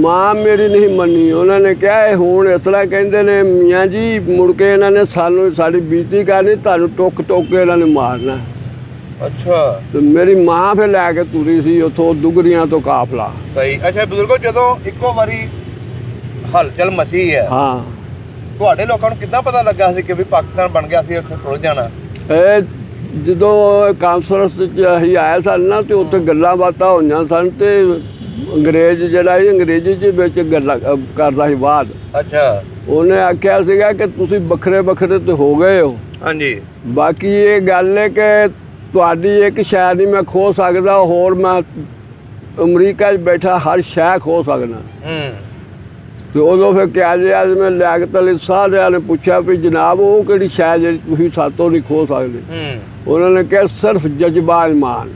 ਮਾਂ ਮੇਰੀ ਨਹੀਂ ਮੰਨੀ, ਉਹਨਾਂ ਨੇ ਕਿਹਾ ਇਹ ਹੁਣ ਇਸ ਤਰ੍ਹਾਂ ਕਹਿੰਦੇ ਨੇ ਮੀਆਂ ਜੀ, ਮੁੜ ਕੇ ਇਹਨਾਂ ਨੇ ਸਾਨੂੰ ਸਾਡੀ ਬੇਇੱਜ਼ਤੀ ਕਰਨੀ, ਤੁਹਾਨੂੰ ਟੁੱਕ ਟੁੱਕ ਕੇ ਇਹਨਾਂ ਨੇ ਮਾਰਨਾ। ਅੱਛਾ। ਤੇ ਮੇਰੀ ਮਾਂ ਫਿਰ ਲੈ ਕੇ ਤੁਰੀ ਸੀ ਉੱਥੋਂ ਦੁਗਰੀਆਂ ਤੋਂ ਕਾਫਲਾ। ਸਹੀ। ਅੱਛਾ ਬਜ਼ੁਰਗੋ, ਜਦੋਂ ਇੱਕੋ ਵਾਰੀ ਹਲਚਲ ਮਚੀ ਹੈ, ਹਾਂ, ਤੁਹਾਡੇ ਲੋਕਾਂ ਨੂੰ ਕਿੱਦਾਂ ਪਤਾ ਲੱਗਾ ਸੀ ਕਿ ਵੀ ਪਾਕਿਸਤਾਨ ਬਣ ਗਿਆ ਸੀ, ਉੱਥੇ ਟੁੱਟ ਜਾਣਾ? ਇਹ ਜਦੋਂ ਕਾਨਫਰੰਸ 'ਚ ਅਸੀਂ ਆਏ ਸਨ ਨਾ ਤੇ ਉੱਥੇ ਗੱਲਾਂ ਬਾਤਾਂ ਹੋਈਆਂ ਸਨ ਤੇ ਅੰਗਰੇਜ਼ ਜਿਹੜਾ ਸੀ ਅੰਗਰੇਜ਼ੀ 'ਚ ਵਿੱਚ ਗੱਲਾਂ ਕਰਦਾ ਸੀ ਬਾਤ। ਅੱਛਾ। ਉਹਨੇ ਆਖਿਆ ਸੀਗਾ ਕਿ ਤੁਸੀਂ ਵੱਖਰੇ ਵੱਖਰੇ ਤੇ ਹੋ ਗਏ ਹੋ। ਹਾਂਜੀ। ਬਾਕੀ ਇਹ ਗੱਲ ਹੈ ਕਿ ਤੁਹਾਡੀ ਇੱਕ ਸ਼ੈ ਨਹੀਂ ਮੈਂ ਖੋ ਸਕਦਾ, ਹੋਰ ਮੈਂ ਅਮਰੀਕਾ 'ਚ ਬੈਠਾ ਹਰ ਸ਼ੈ ਖੋ ਸਕਦਾ। ਤੇ ਉਦੋਂ ਫਿਰ ਕਿਹਾ ਜੀ ਮੈਂ ਲਿਆਕਤ ਅਲੀ ਸਾਰਿਆਂ ਨੇ ਪੁੱਛਿਆ ਵੀ ਜਨਾਬ ਉਹ ਕਿਹੜੀ ਸ਼ੈ ਜਿਹੜੀ ਤੁਸੀਂ ਸਾਤੋਂ ਨਹੀਂ ਖੋ ਸਕਦੇ? ਉਹਨਾਂ ਨੇ ਕਿਹਾ ਸਿਰਫ ਜਜ਼ਬਾ ਇਮਾਨ।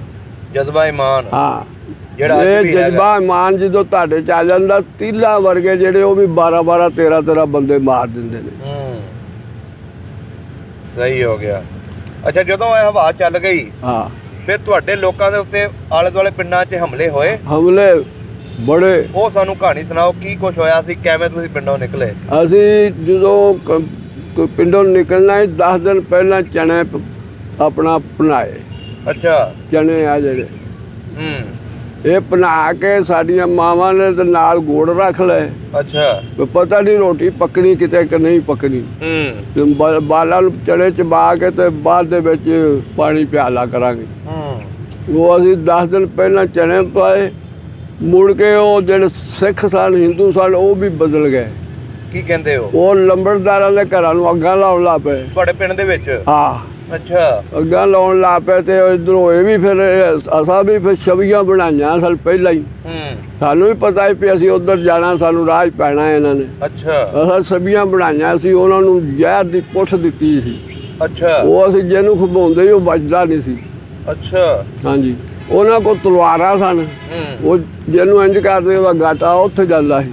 ਜਜ਼ਬਾ ਇਮਾਨ? ਹਾਂ। ਜਿਹੜਾ ਇਹ ਜਜ਼ਬਾ ਇਮਾਨ ਜਦੋਂ ਤੁਹਾਡੇ 'ਚ ਆ ਜਾਂਦਾ, ਤੀਲਾ ਵਰਗੇ ਜਿਹੜੇ ਉਹ ਵੀ 12-12 13-13 ਬੰਦੇ ਮਾਰ ਦਿੰਦੇ ਨੇ। ਸਹੀ ਹੋ ਗਿਆ। ਅੱਛਾ, ਜਦੋਂ ਇਹ ਹਵਾ ਚੱਲ ਗਈ, ਹਾਂ, ਫਿਰ ਤੁਹਾਡੇ ਲੋਕਾਂ ਦੇ ਉੱਤੇ ਆਲੇ ਦੁਆਲੇ ਪਿੰਡਾਂ 'ਚ ਹਮਲੇ ਹੋਏ? ਹਮਲੇ ਬੜੇ। ਉਹ ਸਾਨੂੰ ਕਹਾਣੀ ਸੁਣਾਓ, ਕੀ ਕੁਛ ਹੋਇਆ ਸੀ, ਕਿਵੇਂ ਤੁਸੀਂ ਪਿੰਡੋਂ ਨਿਕਲੇ? ਅਸੀਂ ਜਦੋਂ ਪਿੰਡੋਂ ਨਿਕਲਣਾ ਸੀ 10 ਦਿਨ ਪਹਿਲਾਂ ਚਣੇ ਆਪਣਾ ਬਣਾਏ। ਅੱਛਾ। ਚਣੇ ਆ ਜਿਹੜੇ ਇਹ ਬਣਾ ਕੇ ਸਾਡੀਆਂ ਮਾਵਾਂ ਨੇ ਤੇ ਨਾਲ ਗੁੜ ਰੱਖ ਲਏ। ਅੱਛਾ। ਪਤਾ ਨਹੀਂ ਰੋਟੀ ਪੱਕਣੀ ਕਿਤੇ ਕਿ ਨਹੀਂ ਪੱਕਣੀ। ਤੇ ਬਾਲਾਂ ਨੂੰ ਚਣੇ ਚਬਾ ਕੇ ਤੇ ਬਾਅਦ ਦੇ ਵਿੱਚ ਪਾਣੀ ਪਿਆਲਾ ਕਰਾਂਗੇ। ਉਹ ਅਸੀਂ 10 ਦਿਨ ਪਹਿਲਾਂ ਚਣੇ ਪਾਏ। ਮੁੜ ਕੇ ਉਹ ਜਿਹੜੇ ਸਿੱਖ ਸਨ ਹਿੰਦੂ ਸਨ ਉਹ ਵੀ ਬਦਲ ਗਏ। ਕੀ ਕਹਿੰਦੇ ਹੋ? ਉਹ ਲੰਬੜਦਾਰਾਂ ਦੇ ਘਰਾਂ ਨੂੰ ਅੱਗਾਂ ਲਾਉਣ ਲੱਗ ਪਏ। ਤੁਹਾਡੇ ਪਿੰਡ ਦੇ ਵਿੱਚ? ਹਾਂ। ਅੱਛਾ। ਅੱਗਾਂ ਲਾਉਣ ਲੱਗ ਪਏ ਤੇ ਇੱਧਰੋਂ ਇਹ ਵੀ ਫਿਰ ਅਸਾਂ ਵੀ ਫਿਰ ਛਵੀਆਂ ਬਣਾਈਆਂ ਸਨ ਪਹਿਲਾਂ ਹੀ। ਸਾਨੂੰ ਵੀ ਪਤਾ ਸੀ ਵੀ ਅਸੀਂ ਉੱਧਰ ਜਾਣਾ, ਸਾਨੂੰ ਰਾਹ ਪੈਣਾ ਇਹਨਾਂ ਨੇ। ਅੱਛਾ। ਅਸਾਂ ਛਵੀਆਂ ਬਣਾਈਆਂ ਸੀ, ਉਹਨਾਂ ਨੂੰ ਜ਼ਹਿਰ ਦੀ ਪੁੱਠ ਦਿੱਤੀ ਸੀ। ਅੱਛਾ। ਉਹ ਅਸੀਂ ਜਿਹਨੂੰ ਖਵਾਉਂਦੇ ਸੀ ਉਹ ਬਚਦਾ ਨਹੀਂ ਸੀ। ਅੱਛਾ। ਹਾਂਜੀ। ਉਹਨਾਂ ਕੋਲ ਤਲਵਾਰਾਂ ਸਨ, ਉਹ ਜਿਹਨੂੰ ਇੰਝ ਕਰਦੇ ਉਹਦਾ ਗਾਟਾ ਉੱਥੇ ਜਾਂਦਾ ਸੀ।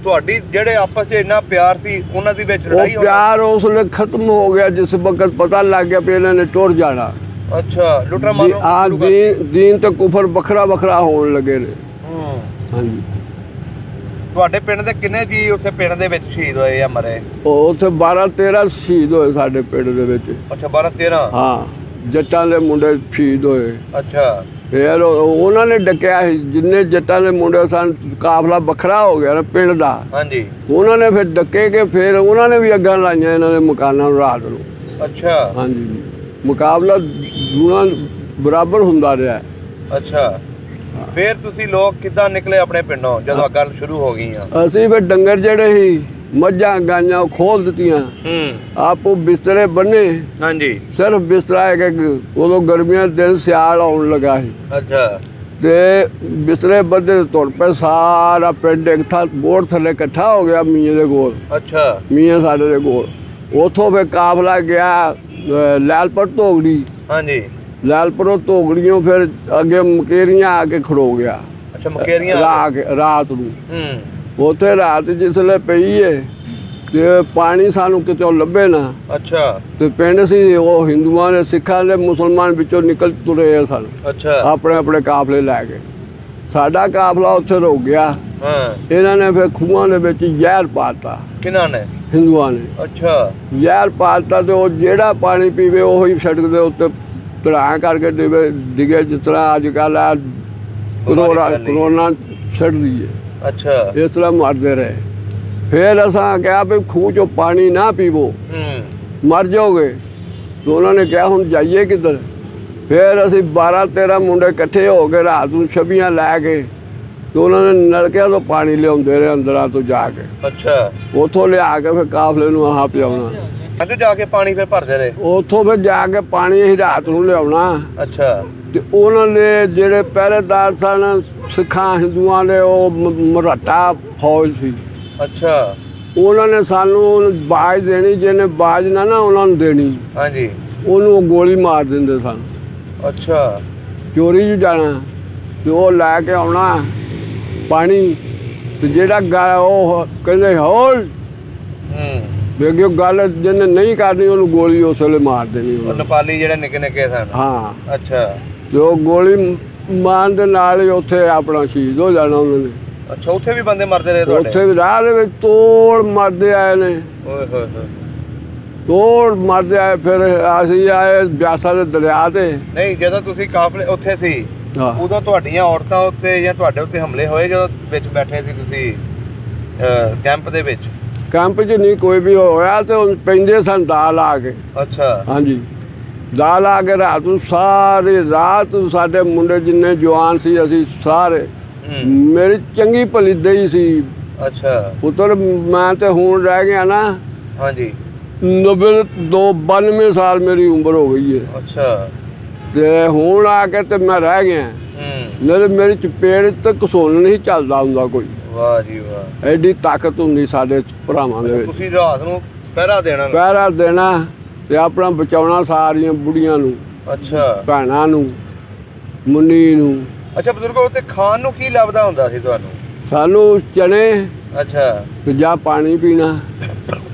ਤੁਹਾਡੀ ਜਿਹੜੇ ਆਪਸ 'ਚ ਇੰਨਾ ਪਿਆਰ ਸੀ, ਉਹਨਾਂ ਦੀ ਵਿੱਚ ਲੜਾਈ? ਉਹ ਪਿਆਰ ਉਸ ਵੇਲੇ ਖਤਮ ਹੋ ਗਿਆ ਜਿਸ ਵਕਤ ਪਤਾ ਲੱਗ ਗਿਆ ਵੀ ਇਹਨਾਂ ਨੇ ਟੁਰ ਜਾਣਾ। ਅੱਛਾ। ਲੁੱਟਾ ਮਾਰੋ? ਆ ਦੀਨ ਤੇ ਕੁਫਰ ਵੱਖਰਾ ਵੱਖਰਾ ਹੋਣ ਲੱਗੇ ਨੇ। ਹਾਂਜੀ। ਤੁਹਾਡੇ ਪਿੰਡ ਦੇ ਕਿੰਨੇ ਜੀ ਉੱਥੇ ਪਿੰਡ ਦੇ ਵਿੱਚ ਸ਼ਹੀਦ ਹੋਏ ਜਾਂ ਮਰੇ? ਉਹ ਉੱਥੇ 12-13 ਸ਼ਹੀਦ ਹੋਏ ਸਾਡੇ ਪਿੰਡ ਦੇ ਵਿੱਚ। ਅੱਛਾ, 12-13? ਹਾਂ, ਜੱਟਾਂ ਦੇ ਮੁੰਡੇ ਸ਼ਹੀਦ ਹੋਏ। ਅੱਛਾ। ਫਿਰ ਉਹਨਾਂ ਨੇ ਡੱਕਿਆ ਸੀ ਜਿੰਨੇ ਜੱਟਾਂ ਦੇ ਮੁੰਡੇ ਸਨ, ਕਾਫਲਾ ਵੱਖਰਾ ਹੋ ਗਿਆ ਨਾ ਪਿੰਡ ਦਾ। ਹਾਂਜੀ। ਉਹਨਾਂ ਨੇ ਫਿਰ ਡੱਕੇ ਕੇ ਫਿਰ ਉਹਨਾਂ ਨੇ ਵੀ ਅੱਗਾਂ ਲਾਈਆਂ ਇਹਨਾਂ ਦੇ ਮਕਾਨਾਂ ਨੂੰ ਰਾਤ ਨੂੰ। ਅੱਛਾ। ਹਾਂਜੀ। ਮੁਕਾਬਲਾ ਦੋਨਾਂ ਬਰਾਬਰ ਹੁੰਦਾ ਰਿਹਾ। ਅੱਛਾ। ਫਿਰ ਤੁਸੀਂ ਲੋਕ ਕਿੱਦਾਂ ਨਿਕਲੇ ਆਪਣੇ ਪਿੰਡੋਂ ਜਦੋਂ ਅੱਗਾਂ ਸ਼ੁਰੂ ਹੋ ਗਈਆਂ? ਅਸੀਂ ਫਿਰ ਡੰਗਰ ਜਿਹੜੇ ਸੀ ਮੱਝਾਂ ਗਾਈਆਂ ਖੋਲ ਦਿੱਤੀਆਂ। ਆਪੋ ਬਿਸਤਰੇ ਬੰਨੇ। ਹਾਂਜੀ। ਸਿਰਫ ਬਿਸਤਰਾ ਹੈ ਕਿ ਉਦੋਂ ਗਰਮੀਆਂ ਦੇ ਦਿਨ ਸਿਆਲ ਆਉਣ ਲੱਗਾ ਸੀ। ਅੱਛਾ। ਤੇ ਬਿਸਤਰੇ ਬੰਦੇ ਤੁਰ ਪਏ, ਸਾਰਾ ਪਿੰਡ ਇੱਕ ਥਾਂ ਬੋਰ ਥੱਲੇ ਇਕੱਠਾ ਹੋ ਗਿਆ ਮੀਆਂ ਦੇ ਕੋਲ। ਅੱਛਾ। ਮੀਆਂ ਸਾਡੇ ਦੇ ਕੋਲ ਉੱਥੋਂ ਫਿਰ ਕਾਫਲਾ ਗਿਆ ਲੈਲਪੁਰ ਧੋਗੜੀ। ਹਾਂਜੀ। ਲੈਲਪੁਰੋਂ ਧੋਗੜੀਆਂ ਫਿਰ ਅੱਗੇ ਮਕੇਰੀਆਂ ਆ ਕੇ ਖੜੋ ਗਿਆ। ਅੱਛਾ, ਮਕੇਰੀਆਂ ਰਾਤ ਨੂੰ ਉੱਥੇ ਰਾਤ ਜਿਸਲੇ ਪਈ ਏ ਤੇ ਪਾਣੀ ਸਾਨੂੰ ਕਿਤੋਂ ਲੱਭੇ ਨਾ। ਅੱਛਾ। ਤੇ ਪਿੰਡ ਸੀ ਉਹ ਹਿੰਦੂਆਂ ਦੇ, ਸਿੱਖਾਂ ਦੇ, ਮੁਸਲਮਾਨ ਵਿੱਚੋਂ ਨਿਕਲ ਤੁਰੇ ਸਨ। ਅੱਛਾ। ਆਪਣੇ ਆਪਣੇ ਕਾਫਲੇ ਲੈ ਕੇ। ਸਾਡਾ ਕਾਫਲਾ ਉੱਥੇ ਰੁਕ ਗਿਆ। ਇਹਨਾਂ ਨੇ ਫਿਰ ਖੂਹਾਂ ਦੇ ਵਿੱਚ ਜ਼ਹਿਰ ਪਾਤਾ। ਕਿਹਨਾਂ ਨੇ? ਹਿੰਦੂਆਂ ਨੇ। ਅੱਛਾ। ਜ਼ਹਿਰ ਪਾਤਾ ਤੇ ਉਹ ਜਿਹੜਾ ਪਾਣੀ ਪੀਵੇ ਉਹੀ ਸੜਕ ਦੇ ਉੱਤੇ ਧੜਾ ਕਰਕੇ ਡਿੱਗੇ, ਜਿਸ ਤਰ੍ਹਾਂ ਅੱਜ ਕੱਲ੍ਹ ਆ ਕਰੋਨਾ ਛੱਡਦੀ ਹੈ। ਅੱਛਾ। ਇਸ ਤਰ੍ਹਾਂ ਮਰਦੇ ਰਹੇ। ਫਿਰ ਅਸਾਂ ਕਿਹਾ ਵੀ ਖੂਹ 'ਚੋਂ ਪਾਣੀ ਨਾ ਪੀਵੋ, ਮਰ ਜਾਓਗੇ। ਤੇ ਉਹਨਾਂ ਨੇ ਕਿਹਾ ਹੁਣ ਜਾਈਏ ਕਿੱਧਰ? ਫਿਰ ਅਸੀਂ 12-13 ਮੁੰਡੇ ਇਕੱਠੇ ਹੋ ਕੇ ਰਾਤ ਨੂੰ ਛਬੀਆਂ ਲੈ ਕੇ ਤੇ ਉਹਨਾਂ ਨੇ ਨਲਕਿਆਂ ਤੋਂ ਪਾਣੀ ਲਿਆਉਂਦੇ ਰਹੇ ਅੰਦਰਾਂ ਤੋਂ ਜਾ ਕੇ। ਅੱਛਾ। ਉੱਥੋਂ ਲਿਆ ਕੇ ਫਿਰ ਕਾਫਲੇ ਨੂੰ ਆਹ ਪਿਆਉਣਾ। ਅੱਗੇ ਜਾ ਕੇ ਪਾਣੀ ਫਿਰ ਭਰਦੇ ਰਹੇ। ਉੱਥੋਂ ਫਿਰ ਜਾ ਕੇ ਪਾਣੀ ਅਸੀਂ ਰਾਤ ਨੂੰ ਲਿਆਉਣਾ। ਅੱਛਾ। ਤੇ ਉਹਨਾਂ ਦੇ ਜਿਹੜੇ ਪਹਿਰੇਦਾਰ ਸਨ ਸਿੱਖਾਂ ਹਿੰਦੂਆਂ ਦੇ, ਉਹ ਮਰਾਠਾ ਫੌਜ ਸੀ। ਅੱਛਾ। ਉਹਨਾਂ ਨੇ ਸਾਨੂੰ ਬਾਜ਼ ਦੇਣੀ, ਜਿਹਨੇ ਬਾਜ਼ ਨਾ ਉਹਨਾਂ ਨੂੰ ਦੇਣੀ। ਹਾਂਜੀ। ਉਹਨੂੰ ਗੋਲੀ ਮਾਰ ਦਿੰਦੇ ਸਨ। ਅੱਛਾ। ਚੋਰੀ 'ਚ ਜਾਣਾ ਤੇ ਉਹ ਲੈ ਕੇ ਆਉਣਾ ਪਾਣੀ, ਤੇ ਜਿਹੜਾ ਉਹ ਕਹਿੰਦੇ ਹੋਰ ਵੇਖਿਓ ਗੱਲ ਜਿਹਨੇ ਨਹੀਂ ਕਰਨੀ ਉਹਨੂੰ ਗੋਲੀ ਉਸ ਵੇਲੇ ਮਾਰ ਦੇਣੀ। ਨੇਪਾਲੀ ਜਿਹੜੇ ਨਿੱਕੇ ਨਿੱਕੇ ਸਨ। ਹਾਂ। ਅੱਛਾ। ਤੇ ਉਹ ਗੋਲੀ ਮਾਰਨ ਦੇ ਨਾਲ ਹੀ ਉੱਥੇ ਆਪਣਾ ਸ਼ਹੀਦ ਹੋ ਜਾਣਾ ਉਹਨਾਂ ਨੇ। ਅੱਛਾ। ਉੱਥੇ ਵੀ ਬੰਦੇ ਮਰਦੇ ਰਹੇ ਤੁਹਾਡੇ? ਉੱਥੇ ਵੀ ਰਾਹ ਦੇ ਵਿੱਚ ਤੋੜ ਮਰਦੇ ਆਏ ਨੇ। ਓਏ ਹੋਏ ਹੋਏ। ਤੋੜ ਮਰਦੇ ਆਏ। ਫਿਰ ਅਸੀਂ ਆਏ ਬਿਆਸਾ ਦੇ ਦਰਿਆ ਤੇ। ਨਹੀਂ, ਜਦੋਂ ਤੁਸੀਂ ਕਾਫਲੇ ਉੱਥੇ ਸੀ ਉਦੋਂ ਤੁਹਾਡੀਆਂ ਔਰਤਾਂ ਉੱਤੇ ਜਾਂ ਤੁਹਾਡੇ ਉੱਤੇ ਹਮਲੇ ਹੋਏ ਜਦੋਂ ਵਿੱਚ ਬੈਠੇ ਸੀ ਤੁਸੀਂ ਕੈਂਪ ਦੇ ਵਿੱਚ? ਕੈਂਪ 'ਚ ਨਹੀਂ ਕੋਈ ਵੀ ਹੋਇਆ, ਤੇ ਹੁਣ ਪੈਂਦੇ ਸਨ ਦਾਲ ਆ ਕੇ। ਅੱਛਾ। ਹਾਂਜੀ। ਦਾਲ ਆ ਕੇ ਰਾਤ ਨੂੰ ਸਾਰੀ ਰਾਤ ਸਾਡੇ ਮੁੰਡੇ ਜਿੰਨੇ ਜਵਾਨ ਸੀ ਅਸੀਂ ਸਾਰੇ, ਮੇਰੀ ਚੰਗੀ ਭਲੀ ਦਈ ਸੀ। ਅੱਛਾ। ਉੱਧਰ ਮੈਂ ਤੇ ਹੁਣ ਰਹਿ ਗਿਆ ਨਾ। ਹਾਂਜੀ। 92 ਸਾਲ ਮੇਰੀ ਉਮਰ ਹੋ ਗਈ ਹੈ। ਅੱਛਾ। ਤੇ ਹੁਣ ਆ ਕੇ ਤੇ ਮੈਂ ਰਹਿ ਗਿਆ। ਨਹੀਂ ਮੇਰੀ ਚਪੇੜ ਤੇ ਘਸੁੰਨ ਨਹੀਂ ਚੱਲਦਾ ਹੁੰਦਾ ਕੋਈ। ਵਾਹ ਜੀ ਵਾਹ। ਐਡੀ ਤਾਕਤ ਹੁੰਦੀ ਸਾਡੇ ਭਰਾਵਾਂ ਦੇ ਵਿੱਚ। ਤੁਸੀਂ ਰਾਤ ਨੂੰ ਪਹਿਰਾ ਦੇਣਾ ਤੇ ਆਪਣਾ ਬਚਾਉਣਾ ਸਾਰੀਆਂ ਬੁੜੀਆਂ ਨੂੰ। ਅੱਛਾ। ਭੈਣਾਂ ਨੂੰ, ਮੁੰਨੀ ਨੂੰ। ਅੱਛਾ। ਬਜ਼ੁਰਗੋ, ਉੱਥੇ ਖਾਣ ਨੂੰ ਕੀ ਲੱਭਦਾ ਹੁੰਦਾ ਸੀ ਤੁਹਾਨੂੰ? ਸਾਨੂੰ ਚਨੇ। ਅੱਛਾ। ਤੇ ਜਾਂ ਪਾਣੀ ਪੀਣਾ।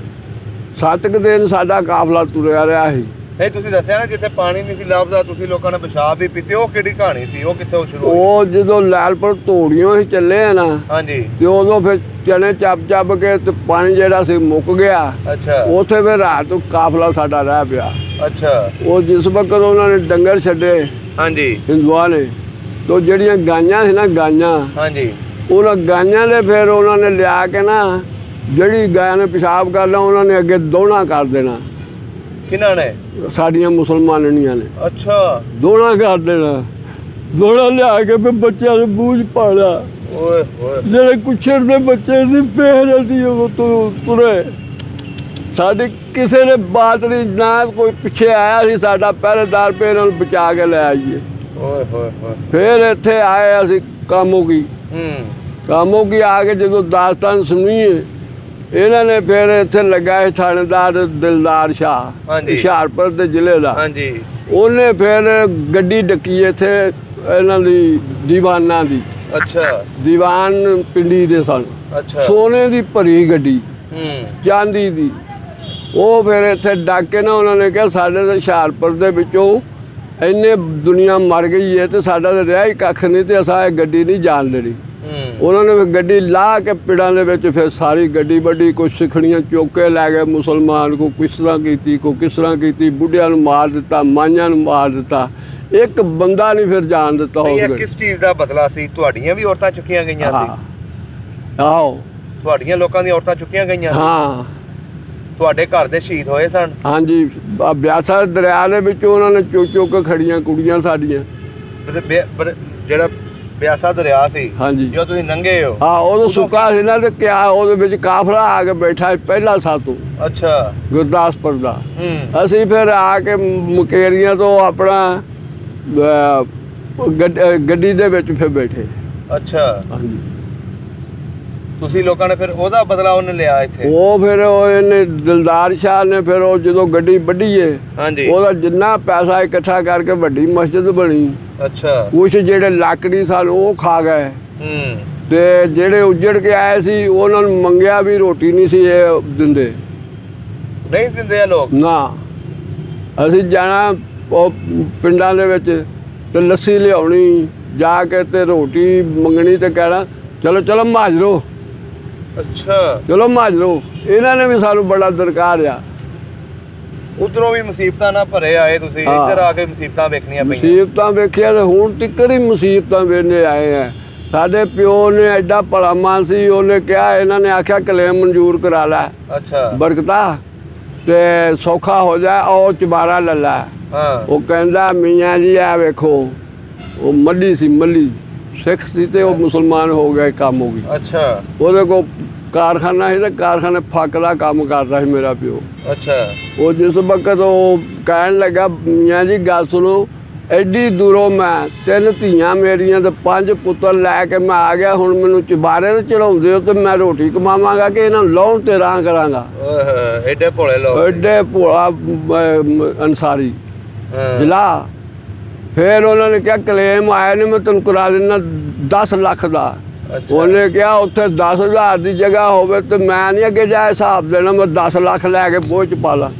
7 ਦਿਨ ਸਾਡਾ ਕਾਫਲਾ ਤੁਰਿਆ ਰਿਹਾ ਸੀ। ਨਹੀਂ, ਤੁਸੀਂ ਦੱਸਿਆ ਨਾ ਜਿੱਥੇ ਪਾਣੀ ਨਹੀਂ ਸੀ ਲੱਭਦਾ ਤੁਸੀਂ ਲੋਕਾਂ ਨੇ ਪਿਸ਼ਾਬ ਵੀ ਪੀਤੇ, ਉਹ ਕਿਹੜੀ ਕਹਾਣੀ ਸੀ? ਉਹ ਕਿੱਥੋਂ ਸ਼ੁਰੂ ਹੋਈ? ਉਹ ਜਦੋਂ ਲੈਲਪੁਰ ਧੋੜੀਆਂ ਹੀ ਚੱਲੇ ਆ ਨਾ। ਹਾਂਜੀ। ਤੇ ਉਦੋਂ ਫਿਰ ਚਨੇ ਚੱਬ ਕੇ ਤੇ ਪਾਣੀ ਜਿਹੜਾ ਸੀ ਮੁੱਕ ਗਿਆ। ਅੱਛਾ। ਉੱਥੇ ਫਿਰ ਰਾਤ ਨੂੰ ਕਾਫਲਾ ਸਾਡਾ ਰਹਿ ਪਿਆ। ਅੱਛਾ। ਉਹ ਜਿਸ ਵਕਤ ਉਹਨਾਂ ਨੇ ਡੰਗਰ ਛੱਡੇ। ਹਾਂਜੀ। ਹਿੰਦੂਆਂ ਨੇ, ਤੇ ਜਿਹੜੀਆਂ ਗਾਈਆਂ ਸੀ ਨਾ ਗਾਈਆਂ। ਹਾਂਜੀ। ਉਹਨਾਂ ਗਾਈਆਂ ਦੇ ਫਿਰ ਉਹਨਾਂ ਨੇ ਲਿਆ ਕੇ ਨਾ, ਜਿਹੜੀ ਗਾਂ ਨੇ ਪਿਸ਼ਾਬ ਕਰਨਾ ਉਹਨਾਂ ਨੇ ਅੱਗੇ ਦੋਹਣਾ ਕਰ ਦੇਣਾ। ਕਿਹਨਾਂ ਨੇ? ਸਾਡੀਆਂ ਮੁਸਲਮਾਨੀਆਂ ਨੇ। ਅੱਛਾ। ਦੋਹਣਾ ਕਰ ਦੇਣਾ। ਦੋਹਣਾ ਲਿਆ ਕੇ ਫਿਰ ਬੱਚਿਆਂ ਨੂੰ ਬੂਝ ਪਾਣਾ। ਓਏ ਹੋਏ। ਜਿਹੜੇ ਕੁੱਛੜ ਦੇ ਬੱਚੇ ਸੀ ਫਿਰ ਅਸੀਂ ਉਹ ਤੁਰੇ। ਸਾਡੀ ਕਿਸੇ ਨੇ ਬਾਤ ਨਹੀਂ, ਨਾ ਕੋਈ ਪਿੱਛੇ ਆਇਆ ਸੀ ਸਾਡਾ ਪਹਿਰੇਦਾਰ ਪੇ ਇਹਨਾਂ ਨੂੰ ਬਚਾ ਕੇ ਲੈ ਆਈਏ। ਓਏ ਹੋਏ ਹੋਏ। ਫਿਰ ਇੱਥੇ ਆਏ ਅਸੀਂ ਕਾਮੋਗੀ। ਕਾਮੋਗੀ ਆ ਕੇ ਜਦੋਂ ਦਾਸਤਾਨ ਸੁਣੀਏ, ਇਹਨਾਂ ਨੇ ਫਿਰ ਇੱਥੇ ਲੱਗਾ ਸੀ ਥਾਣੇਦਾਰ ਦਿਲਦਾਰ ਸ਼ਾਹ, ਹੁਸ਼ਿਆਰਪੁਰ ਦੇ ਜ਼ਿਲ੍ਹੇ ਦਾ। ਹਾਂਜੀ। ਉਹਨੇ ਫਿਰ ਗੱਡੀ ਡੱਕੀ ਇੱਥੇ ਇਹਨਾਂ ਦੀ ਦੀਵਾਨਾਂ ਦੀ। ਅੱਛਾ। ਦੀਵਾਨ ਪਿੰਡੀ ਦੇ ਸਨ। ਅੱਛਾ। ਸੋਨੇ ਦੀ ਭਰੀ ਗੱਡੀ, ਚਾਂਦੀ ਦੀ। ਉਹ ਫਿਰ ਇੱਥੇ ਡੱਕ ਕੇ ਨਾ ਉਹਨਾਂ ਨੇ ਕਿਹਾ ਸਾਡੇ ਤਾਂ ਹੁਸ਼ਿਆਰਪੁਰ ਦੇ ਵਿੱਚੋਂ ਇੰਨੇ ਦੁਨੀਆ ਮਰ ਗਈ ਹੈ ਤੇ ਸਾਡਾ ਤਾਂ ਰਿਹਾ ਹੀ ਕੱਖ ਨਹੀਂ, ਤੇ ਅਸਾਂ ਇਹ ਗੱਡੀ ਨਹੀਂ ਜਾਣ ਦੇਣੀ। ਉਹਨਾਂ ਨੇ ਫਿਰ ਗੱਡੀ ਲਾ ਕੇ ਪਿੰਡਾਂ ਦੇ ਵਿੱਚ ਫਿਰ ਸਾਰੀ ਗੱਡੀ ਵੱਡੀ, ਕੋਈ ਸਿੱਖਣੀਆਂ ਚੁੱਕ ਕੇ ਲੈ ਗਏ ਮੁਸਲਮਾਨ, ਕੋਈ ਕਿਸ ਤਰ੍ਹਾਂ ਕੀਤੀ, ਕੋਈ ਕਿਸ ਤਰ੍ਹਾਂ ਕੀਤੀ। ਬੁੱਢਿਆਂ ਨੂੰ ਮਾਰ ਦਿੱਤਾ, ਮਾਈਆਂ ਨੂੰ ਮਾਰ ਦਿੱਤਾ, ਇੱਕ ਬੰਦਾ ਨਹੀਂ ਫਿਰ ਜਾਣ ਦਿੱਤਾ। ਇਹ ਕਿਸ ਚੀਜ਼ ਦਾ ਬਦਲਾ ਸੀ? ਤੁਹਾਡੀਆਂ ਵੀ ਔਰਤਾਂ ਚੁੱਕੀਆਂ ਗਈਆਂ ਸੀ? ਆਹੋ। ਤੁਹਾਡੀਆਂ ਲੋਕਾਂ ਦੀਆਂ ਔਰਤਾਂ ਚੁੱਕੀਆਂ ਗਈਆਂ? ਹਾਂ। ਤੁਹਾਡੇ ਘਰ ਦੇ ਸ਼ਹੀਦ ਹੋਏ ਸਨ? ਹਾਂਜੀ। ਬਿਆਸਾ ਦਰਿਆ ਦੇ ਵਿੱਚ ਉਹਨਾਂ ਨੇ ਚੁੱਕ ਕੇ ਖੜੀਆਂ ਕੁੜੀਆਂ ਸਾਡੀਆਂ। ਜਿਹੜਾ ਬਿਆਸਾ ਦਰਿਆ ਸੀ, ਹਾਂਜੀ, ਜੋ ਤੁਸੀਂ ਲੰਘੇ ਹੋ? ਹਾਂ। ਉਦੋਂ ਸੁੱਕਾ ਸੀ ਨਾ, ਤੇ ਕਿਆ ਉਹਦੇ ਵਿੱਚ ਕਾਫਲਾ ਆ ਕੇ ਬੈਠਾ ਪਹਿਲਾ ਸਾਤੋਂ। ਅੱਛਾ। ਗੁਰਦਾਸਪੁਰ ਦਾ। ਅਸੀਂ ਫਿਰ ਆ ਕੇ ਮੁਕੇਰੀਆਂ ਤੋਂ ਆਪਣਾ ਗੱਡੀ ਦੇ ਵਿੱਚ ਫਿਰ ਬੈਠੇ। ਅੱਛਾ। ਹਾਂਜੀ। ਤੁਸੀਂ ਲੋਕਾਂ ਨੇ ਫਿਰ ਉਹਦਾ ਬਦਲਾ ਉਹਨੇ ਲਿਆ ਇੱਥੇ? ਉਹ ਫਿਰ ਉਹ ਇਹਨੇ ਦਿਲਦਾਰ ਸ਼ਾਹ ਨੇ ਫਿਰ ਉਹ ਜਦੋਂ ਗੱਡੀ ਵੱਢੀਏ ਹਾਂਜੀ ਉਹਦਾ ਜਿੰਨਾ ਪੈਸਾ ਇਕੱਠਾ ਕਰਕੇ ਵੱਡੀ ਮਸਜਿਦ ਬਣੀ। ਅੱਛਾ। ਕੁਛ ਜਿਹੜੇ ਲੱਕੜੀ ਸਨ ਉਹ ਖਾ ਗਏ ਤੇ ਜਿਹੜੇ ਉੱਜੜ ਕੇ ਆਏ ਸੀ ਉਹਨਾਂ ਨੂੰ ਮੰਗਿਆ ਵੀ ਰੋਟੀ ਨਹੀਂ ਸੀ ਇਹ ਦਿੰਦੇ। ਨਹੀਂ ਦਿੰਦੇ ਆ ਲੋਕ? ਨਾ। ਅਸੀਂ ਜਾਣਾ ਉਹ ਪਿੰਡਾਂ ਦੇ ਵਿੱਚ ਤੇ ਲੱਸੀ ਲਿਆਉਣੀ ਜਾ ਕੇ ਤੇ ਰੋਟੀ ਮੰਗਣੀ ਤੇ ਕਹਿਣਾ ਚਲੋ ਚਲੋ ਮਾਜਰੋ। ਅੱਛਾ। ਚਲੋ ਮਾਜਰੋ। ਇਹਨਾਂ ਨੇ ਵੀ ਸਾਨੂੰ ਬੜਾ ਦਰਕਾਰ ਆ। ਉਧਰੋਂ ਵੀ ਮੁਸੀਬਤਾਂ ਨਾ ਭਰੇ ਆਏ ਤੁਸੀਂ, ਇੱਧਰ ਆ ਕੇ ਮੁਸੀਬਤਾਂ ਵੇਖਣੀਆਂ ਪਈਆਂ। ਮੁਸੀਬਤਾਂ ਵੇਖਿਆ ਤੇ ਹੁਣ ਤੀਕਰ ਹੀ ਮੁਸੀਬਤਾਂ ਵੇਖਦੇ ਆਏ ਆ। ਸਾਡੇ ਪਿਓ ਨੇ ਐਡਾ ਭਲਾ ਮਾਨ ਸੀ, ਉਹਨੇ ਕਿਹਾ ਇਹਨਾਂ ਨੇ ਆਖਿਆ ਕਲੇਮ ਮਨਜ਼ੂਰ ਕਰਾ ਲੈ। ਅੱਛਾ। ਬਰਕਤਾ ਤੇ ਸੌਖਾ ਹੋ ਜਾ, ਉਹ ਚਬਾਰਾ ਲੈ ਲੈ। ਉਹ ਕਹਿੰਦਾ ਮੀਆਂ ਜੀ ਆ ਵੇਖੋ, ਉਹ ਮੱਲੀ ਸੀ, ਮੱਲੀ ਸਿੱਖ ਸੀ ਤੇ ਉਹ ਮੁਸਲਮਾਨ ਹੋ ਗਿਆ, ਕੰਮ ਹੋ ਗਈ। ਅੱਛਾ। ਉਹਦੇ ਕੋਲ ਕਾਰਖਾਨਾ ਸੀ ਤੇ ਕਾਰਖਾਨੇ ਫੱਕ ਦਾ ਕੰਮ ਕਰਦਾ ਸੀ ਮੇਰਾ ਪਿਓ। ਅੱਛਾ। ਉਹ ਜਿਸ ਵਕਤ ਉਹ ਕਹਿਣ ਲੱਗਾ ਮੀਆਂ ਜੀ ਗੱਲ ਸੁਣੋ, ਐਡੀ ਦੂਰੋਂ ਮੈਂ 3 ਧੀਆਂ ਮੇਰੀਆਂ ਤੇ 5 ਪੁੱਤਰ ਲੈ ਕੇ ਮੈਂ ਆ ਗਿਆ, ਹੁਣ ਮੈਨੂੰ ਚਬਾਰੇ ਤੇ ਚੜਾਉਂਦੇ ਹੋ ਤੇ ਮੈਂ ਰੋਟੀ ਕਮਾਵਾਂਗਾ ਕਿ ਇਹਨਾਂ ਨੂੰ ਲਾਉਣ ਤੇ ਰਾਹ ਕਰਾਂਗਾ। ਐਡੇ ਭੋਲੇ ਲੋਕ, ਐਡੇ ਭੋਲਾ ਅਨਸਾਰੀ ਜਿਲਾ। ਫਿਰ ਉਹਨਾਂ ਨੇ ਕਿਹਾ ਕਲੇਮ ਆਇਆ ਨੇ ਮੈਂ ਤੈਨੂੰ ਕਰਾ ਦਿੰਦਾ 10 ਲੱਖ ਦਾ। ਉਹਨੇ ਕਿਹਾ ਉੱਥੇ 10,000 ਦੀ ਜਗ੍ਹਾ ਹੋਵੇ ਤੇ ਮੈਂ ਨਹੀਂ ਅੱਗੇ ਜਾ ਹਿਸਾਬ ਦੇਣਾ, ਮੈਂ 10 ਲੱਖ ਲੈ ਕੇ ਬੋਝ ਪਾ ਲਾ।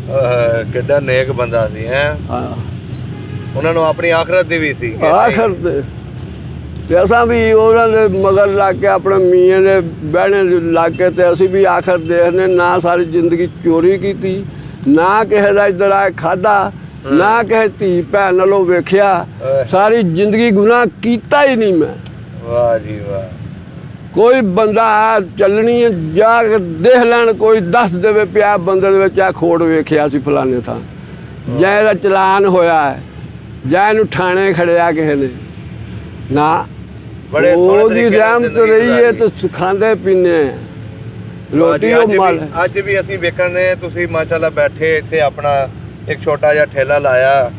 ਕਿੱਡਾ ਨੇਕ ਬੰਦਾ ਸੀ ਹੈ। ਉਹਨਾਂ ਨੂੰ ਆਪਣੀ ਆਖਰਤ ਦੀ ਵੀ ਸੀ। ਆਖਰਤ ਤੇ ਅਸਾਂ ਵੀ ਉਹਨਾਂ ਦੇ ਮਗਰ ਲੱਗ ਕੇ ਆਪਣੇ ਮੀਆਂ ਦੇ ਬਹਿਣੇ ਲੱਗ ਕੇ ਤੇ ਅਸੀਂ ਵੀ ਆਖਰ ਦੇਖਦੇ ਨਾ ਸਾਰੀ ਜ਼ਿੰਦਗੀ ਚੋਰੀ ਕੀਤੀ, ਨਾ ਕਿਸੇ ਦਾ ਇੱਧਰ ਆ ਖਾਧਾ, ਨਾ ਕਿਸੇ ਧੀ ਭੈਣ ਨਾਲੋਂ ਵੇਖਿਆ, ਸਾਰੀ ਜ਼ਿੰਦਗੀ ਗੁਨਾਹ ਕੀਤਾ ਹੀ ਨਹੀਂ ਮੈਂ। ਵਾਹ ਜੀ ਵਾਹ। ਕੋਈ ਬੰਦਾ ਚੱਲਣੀ ਜਾ ਕੇ ਦੇਖ ਲੈਣ, ਕੋਈ ਦੱਸ ਦੇਵੇ ਪਿਆ ਬੰਦੇ ਦੇ ਵਿੱਚ ਆ ਖੋੜ ਵੇਖਿਆ ਸੀ ਫਲਾਣੇ ਥਾਂ, ਜਾਂ ਇਹਦਾ ਚਲਾਨ ਹੋਇਆ ਹੈ, ਜਾਂ ਇਹਨੂੰ ਥਾਣੇ ਖੜਿਆ ਕਿਸੇ ਨੇ ਨਾ। ਬੜੇ ਉਹਦੀ ਰਹਿਮਤ ਰਹੀ ਹੈ ਤੇ ਖਾਂਦੇ ਪੀਂਦੇ ਰੋਟੀ ਉਹ ਮਾਲ। ਅੱਜ ਵੀ ਅਸੀਂ ਵੇਖਣੇ ਤੁਸੀਂ ਮਾਸ਼ਾਅੱਲਾ ਬੈਠੇ ਇੱਥੇ ਆਪਣਾ ਇੱਕ ਛੋਟਾ ਜਿਹਾ ਠੇਲਾ ਲਾਇਆ,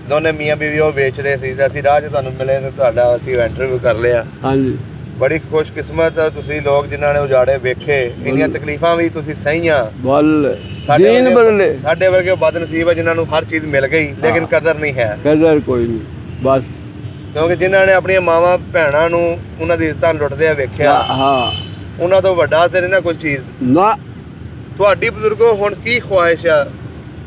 ਦੋਨੇ ਮੀਆਂ ਬੀਵੀ ਉਹ ਵੇਚ ਰਹੇ ਸੀ ਤੇ ਅਸੀਂ ਰਾਹ 'ਚ ਤੁਹਾਨੂੰ ਮਿਲੇ ਤੇ ਤੁਹਾਡਾ ਅਸੀਂ ਇੰਟਰਵਿਊ ਕਰ ਲਿਆ। ਹਾਂਜੀ। ਬੜੀ ਖੁਸ਼ਕਿਸਮਤ ਤੁਸੀਂ ਲੋਕ ਜਿਨ੍ਹਾਂ ਨੇ ਉਜਾੜੇ ਵੇਖੇ, ਇੰਨੀਆਂ ਤਕਲੀਫਾਂ ਵੀ ਤੁਸੀਂ ਸਹੀਆਂ। ਦੀਨ ਬਦਲੇ। ਸਾਡੇ ਵਰਗੇ ਬਦਨਸੀਬ ਹੈ ਜਿਨ੍ਹਾਂ ਨੂੰ ਹਰ ਚੀਜ਼ ਮਿਲ ਗਈ ਲੇਕਿਨ ਕਦਰ ਨਹੀਂ ਹੈ। ਕਦਰ ਕੋਈ ਨਹੀਂ ਬਸ, ਕਿਉਂਕਿ ਜਿਨ੍ਹਾਂ ਨੇ ਆਪਣੀਆਂ ਮਾਵਾਂ ਭੈਣਾਂ ਨੂੰ ਉਹਨਾਂ ਦੀ ਇੱਜ਼ਤਾਂ ਲੁੱਟਦੇ ਆ ਵੇਖਿਆ, ਉਹਨਾਂ ਤੋਂ ਵੱਡਾ ਤੇ ਨਹੀਂ ਨਾ ਕੋਈ ਚੀਜ਼ ਨਾ। ਤੁਹਾਡੀ ਬਜ਼ੁਰਗੋ ਹੁਣ ਕੀ ਖੁਆਇਸ਼ ਆ?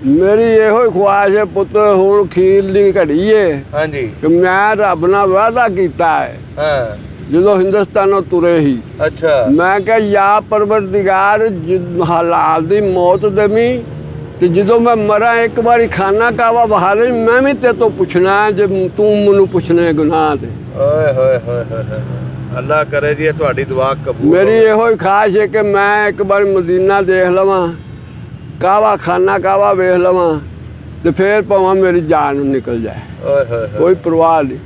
ਮੇਰੀ ਇਹੋ ਹੀ ਖੁਆਇਸ਼ ਹੈ ਪੁੱਤ, ਹੁਣ ਖੀਰ ਦੀ ਘੜੀ ਏ। ਹਾਂਜੀ। ਕਿ ਮੈਂ ਰੱਬ ਨਾਲ ਵਾਅਦਾ ਕੀਤਾ ਹੈ ਜਦੋਂ ਹਿੰਦੁਸਤਾਨੋਂ ਤੁਰੇ ਹੀ। ਅੱਛਾ। ਮੈਂ ਕਿਹਾ ਯਾ ਪਰਵਰਦਿਗਾਰ ਹਾਲਾਤ ਦੀ ਮੌਤ ਦੇਵੀਂ ਤੇ ਜਦੋਂ ਮੈਂ ਮਰਾਂ ਇੱਕ ਵਾਰੀ ਖਾਨਾ ਕਾਵਾ ਬਹਾ ਦੇ, ਮੈਂ ਵੀ ਤੇ ਤੋਂ ਪੁੱਛਣਾ ਜੇ ਤੂੰ ਮੈਨੂੰ ਪੁੱਛਣੇ ਗੁਨਾਹ ਤੇ। ਓਏ ਹੋਏ ਹੋਏ ਹੋਏ, ਅੱਲਾ ਕਰੇ ਜੀ ਤੁਹਾਡੀ ਦੁਆ ਕਬੂਲ। ਮੇਰੀ ਇਹੋ ਹੀ ਖਾਹਿਸ਼ ਹੈ ਕਿ ਮੈਂ ਇੱਕ ਵਾਰ ਮਦੀਨਾ ਦੇਖ ਲਵਾਂ, ਕਾਵਾ ਖਾਨਾ ਕਾਵਾ ਵੇਖ ਲਵਾਂ ਤੇ ਫਿਰ ਭਾਵੇਂ ਮੇਰੀ ਜਾਨ ਨਿਕਲ ਜਾਏ। ਓਏ ਹੋਏ, ਕੋਈ ਪਰਵਾਹ ਨਹੀਂ।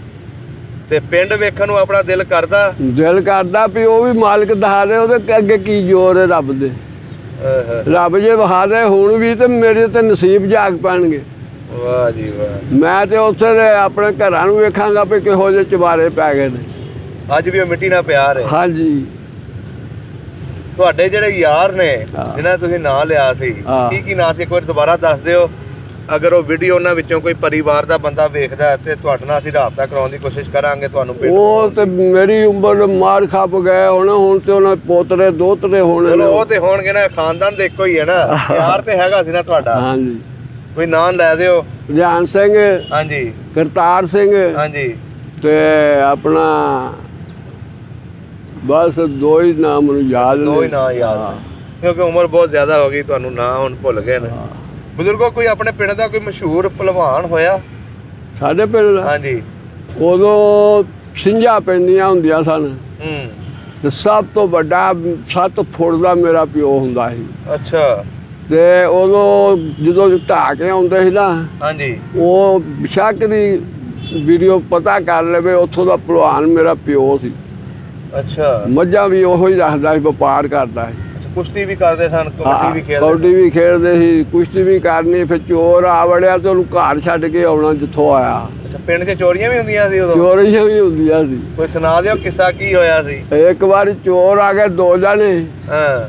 ਤੇ ਪਿੰਡ ਵੇਖਣ ਨੂੰ ਆਪਣਾ ਦਿਲ ਕਰਦਾ? ਦਿਲ ਕਰਦਾ ਵੀ ਉਹ ਵੀ ਮਾਲਕ ਦਿਖਾ ਦੇ, ਉਹਦੇ ਅੱਗੇ ਕੀ ਜ਼ੋਰ ਹੈ ਰੱਬ ਦੇ। ਰੱਬ ਜੇ ਵਿਖਾ ਦੇ ਹੁਣ ਵੀ ਤੇ ਮੇਰੇ ਤੇ ਨਸੀਬ ਜਾਗ ਪੈਣਗੇ। ਵਾਹ ਜੀ ਵਾਹ। ਮੈਂ ਤੇ ਉੱਥੇ ਦੇ ਆਪਣੇ ਘਰਾਂ ਨੂੰ ਵੇਖਾਂਗਾ ਵੀ ਕਿਹੋ ਜਿਹੇ ਚੁਬਾਰੇ ਪੈ ਗਏ ਨੇ। ਅੱਜ ਵੀ ਉਹ ਮਿੱਟੀ ਨਾਲ ਪਿਆਰ ਹੈ। ਹਾਂਜੀ। ਤੁਹਾਡੇ ਜਿਹੜੇ ਯਾਰ ਨੇ ਜਿਹਨਾਂ ਤੁਸੀਂ ਨਾਂ ਲਿਆ ਸੀ, ਕੀ ਨਾਂ ਸੀ? ਇੱਕ ਵਾਰ ਦੁਬਾਰਾ ਦੱਸ ਦਿਓ। ਅਗਰ ਉਹ ਵੀਡੀਓ ਉਹਨਾਂ ਵਿੱਚੋਂ ਕੋਈ ਪਰਿਵਾਰ ਦਾ ਬੰਦਾ ਵੇਖਦਾ ਤੇ ਤੁਹਾਡੇ ਨਾਲ ਅਸੀਂ ਰਾਬਤਾ ਕਰਾਉਣ ਦੀ ਕੋਸ਼ਿਸ਼ ਕਰਾਂਗੇ ਤੁਹਾਨੂੰ। ਉਹ ਤੇ ਮੇਰੀ ਉਮਰ ਮਾਰ ਖੱਪ ਗਏ ਹੁਣ ਤੇ ਉਹਨਾਂ ਪੋਤਰੇ ਦੋਤਰੇ ਹੋਣੇ ਨੇ। ਉਹ ਤੇ ਹੋਣਗੇ ਨਾ, ਖਾਨਦਾਨ ਦੇ ਇੱਕੋ ਹੀ ਹੈ ਨਾ। ਯਾਰ ਤੇ ਹੈਗਾ ਸੀ ਨਾ ਤੁਹਾਡਾ। ਹਾਂਜੀ। ਕੋਈ ਨਾਂ ਲੈ ਦਿਓ। ਧਿਆਨ ਸਿੰਘ। ਹਾਂਜੀ। ਕਰਤਾਰ ਸਿੰਘ। ਹਾਂਜੀ। ਤੇ ਆਪਣਾ ਬਸ 2 ਹੀ ਨਾਮ ਮੈਨੂੰ ਯਾਦ ਨੇ। 2 ਹੀ ਨਾਂ ਯਾਦ ਕਿਉਂਕਿ ਉਮਰ ਬਹੁਤ ਜ਼ਿਆਦਾ ਹੋ ਗਈ, ਤੁਹਾਨੂੰ ਨਾਂ ਹੁਣ ਭੁੱਲ ਗਏ ਨੇ। ਬਜ਼ੁਰਗੋ ਕੋਈ ਆਪਣੇ ਪਿੰਡ ਦਾ ਕੋਈ ਮਸ਼ਹੂਰ ਪਹਿਲਵਾਨ ਹੋਇਆ? ਸਾਡੇ ਪਿੰਡ ਦਾ? ਹਾਂਜੀ। ਉਦੋਂ ਸਿੰਝਾਂ ਪੈਂਦੀਆਂ ਹੁੰਦੀਆਂ ਸਨ ਤੇ ਸਭ ਤੋਂ ਵੱਡਾ 7 ਫੁੱਟ ਦਾ ਮੇਰਾ ਪਿਓ ਹੁੰਦਾ ਸੀ। ਅੱਛਾ। ਤੇ ਉਦੋਂ ਜਦੋਂ ਢਾਹ ਕੇ ਆਉਂਦੇ ਸੀ ਨਾ, ਹਾਂਜੀ, ਉਹ ਬਿਸ਼ੱਕ ਦੀ ਵੀਡੀਓ ਪਤਾ ਕਰ ਲਵੇ ਉੱਥੋਂ ਦਾ ਪਹਿਲਵਾਨ ਮੇਰਾ ਪਿਓ ਸੀ। ਅੱਛਾ। ਮੱਝਾਂ ਵੀ ਉਹੋ ਹੀ ਰੱਖਦਾ ਸੀ, ਵਪਾਰ ਕਰਦਾ ਸੀ। ਕੁਸ਼ਤੀ ਵੀ ਕਰਦੇ ਸਨ, ਕਬੱਡੀ ਵੀ ਖੇਡਦੇ ਕਬੱਡੀ ਵੀ ਖੇਡਦੇ ਸੀ, ਕੁਸ਼ਤੀ ਵੀ ਕਰਨੀ। ਫਿਰ ਚੋਰ ਆ ਵੜਿਆ ਤੇ ਉਹਨੂੰ ਘਰ ਛੱਡ ਕੇ ਆਉਣਾ ਜਿੱਥੋਂ ਆਇਆ। ਅੱਛਾ, ਪਿੰਡ 'ਚ ਚੋਰੀਆਂ ਵੀ ਹੁੰਦੀਆਂ ਸੀ ਉਦੋਂ? ਚੋਰੀਆਂ ਵੀ ਹੁੰਦੀਆਂ ਸੀ। ਕੋਈ ਸੁਣਾ ਦਿਓ ਕਿੱਸਾ ਕੀ ਹੋਇਆ ਸੀ? ਇੱਕ ਵਾਰੀ ਚੋਰ ਆ ਗਏ 2 ਜਣੇ, ਹਾਂ,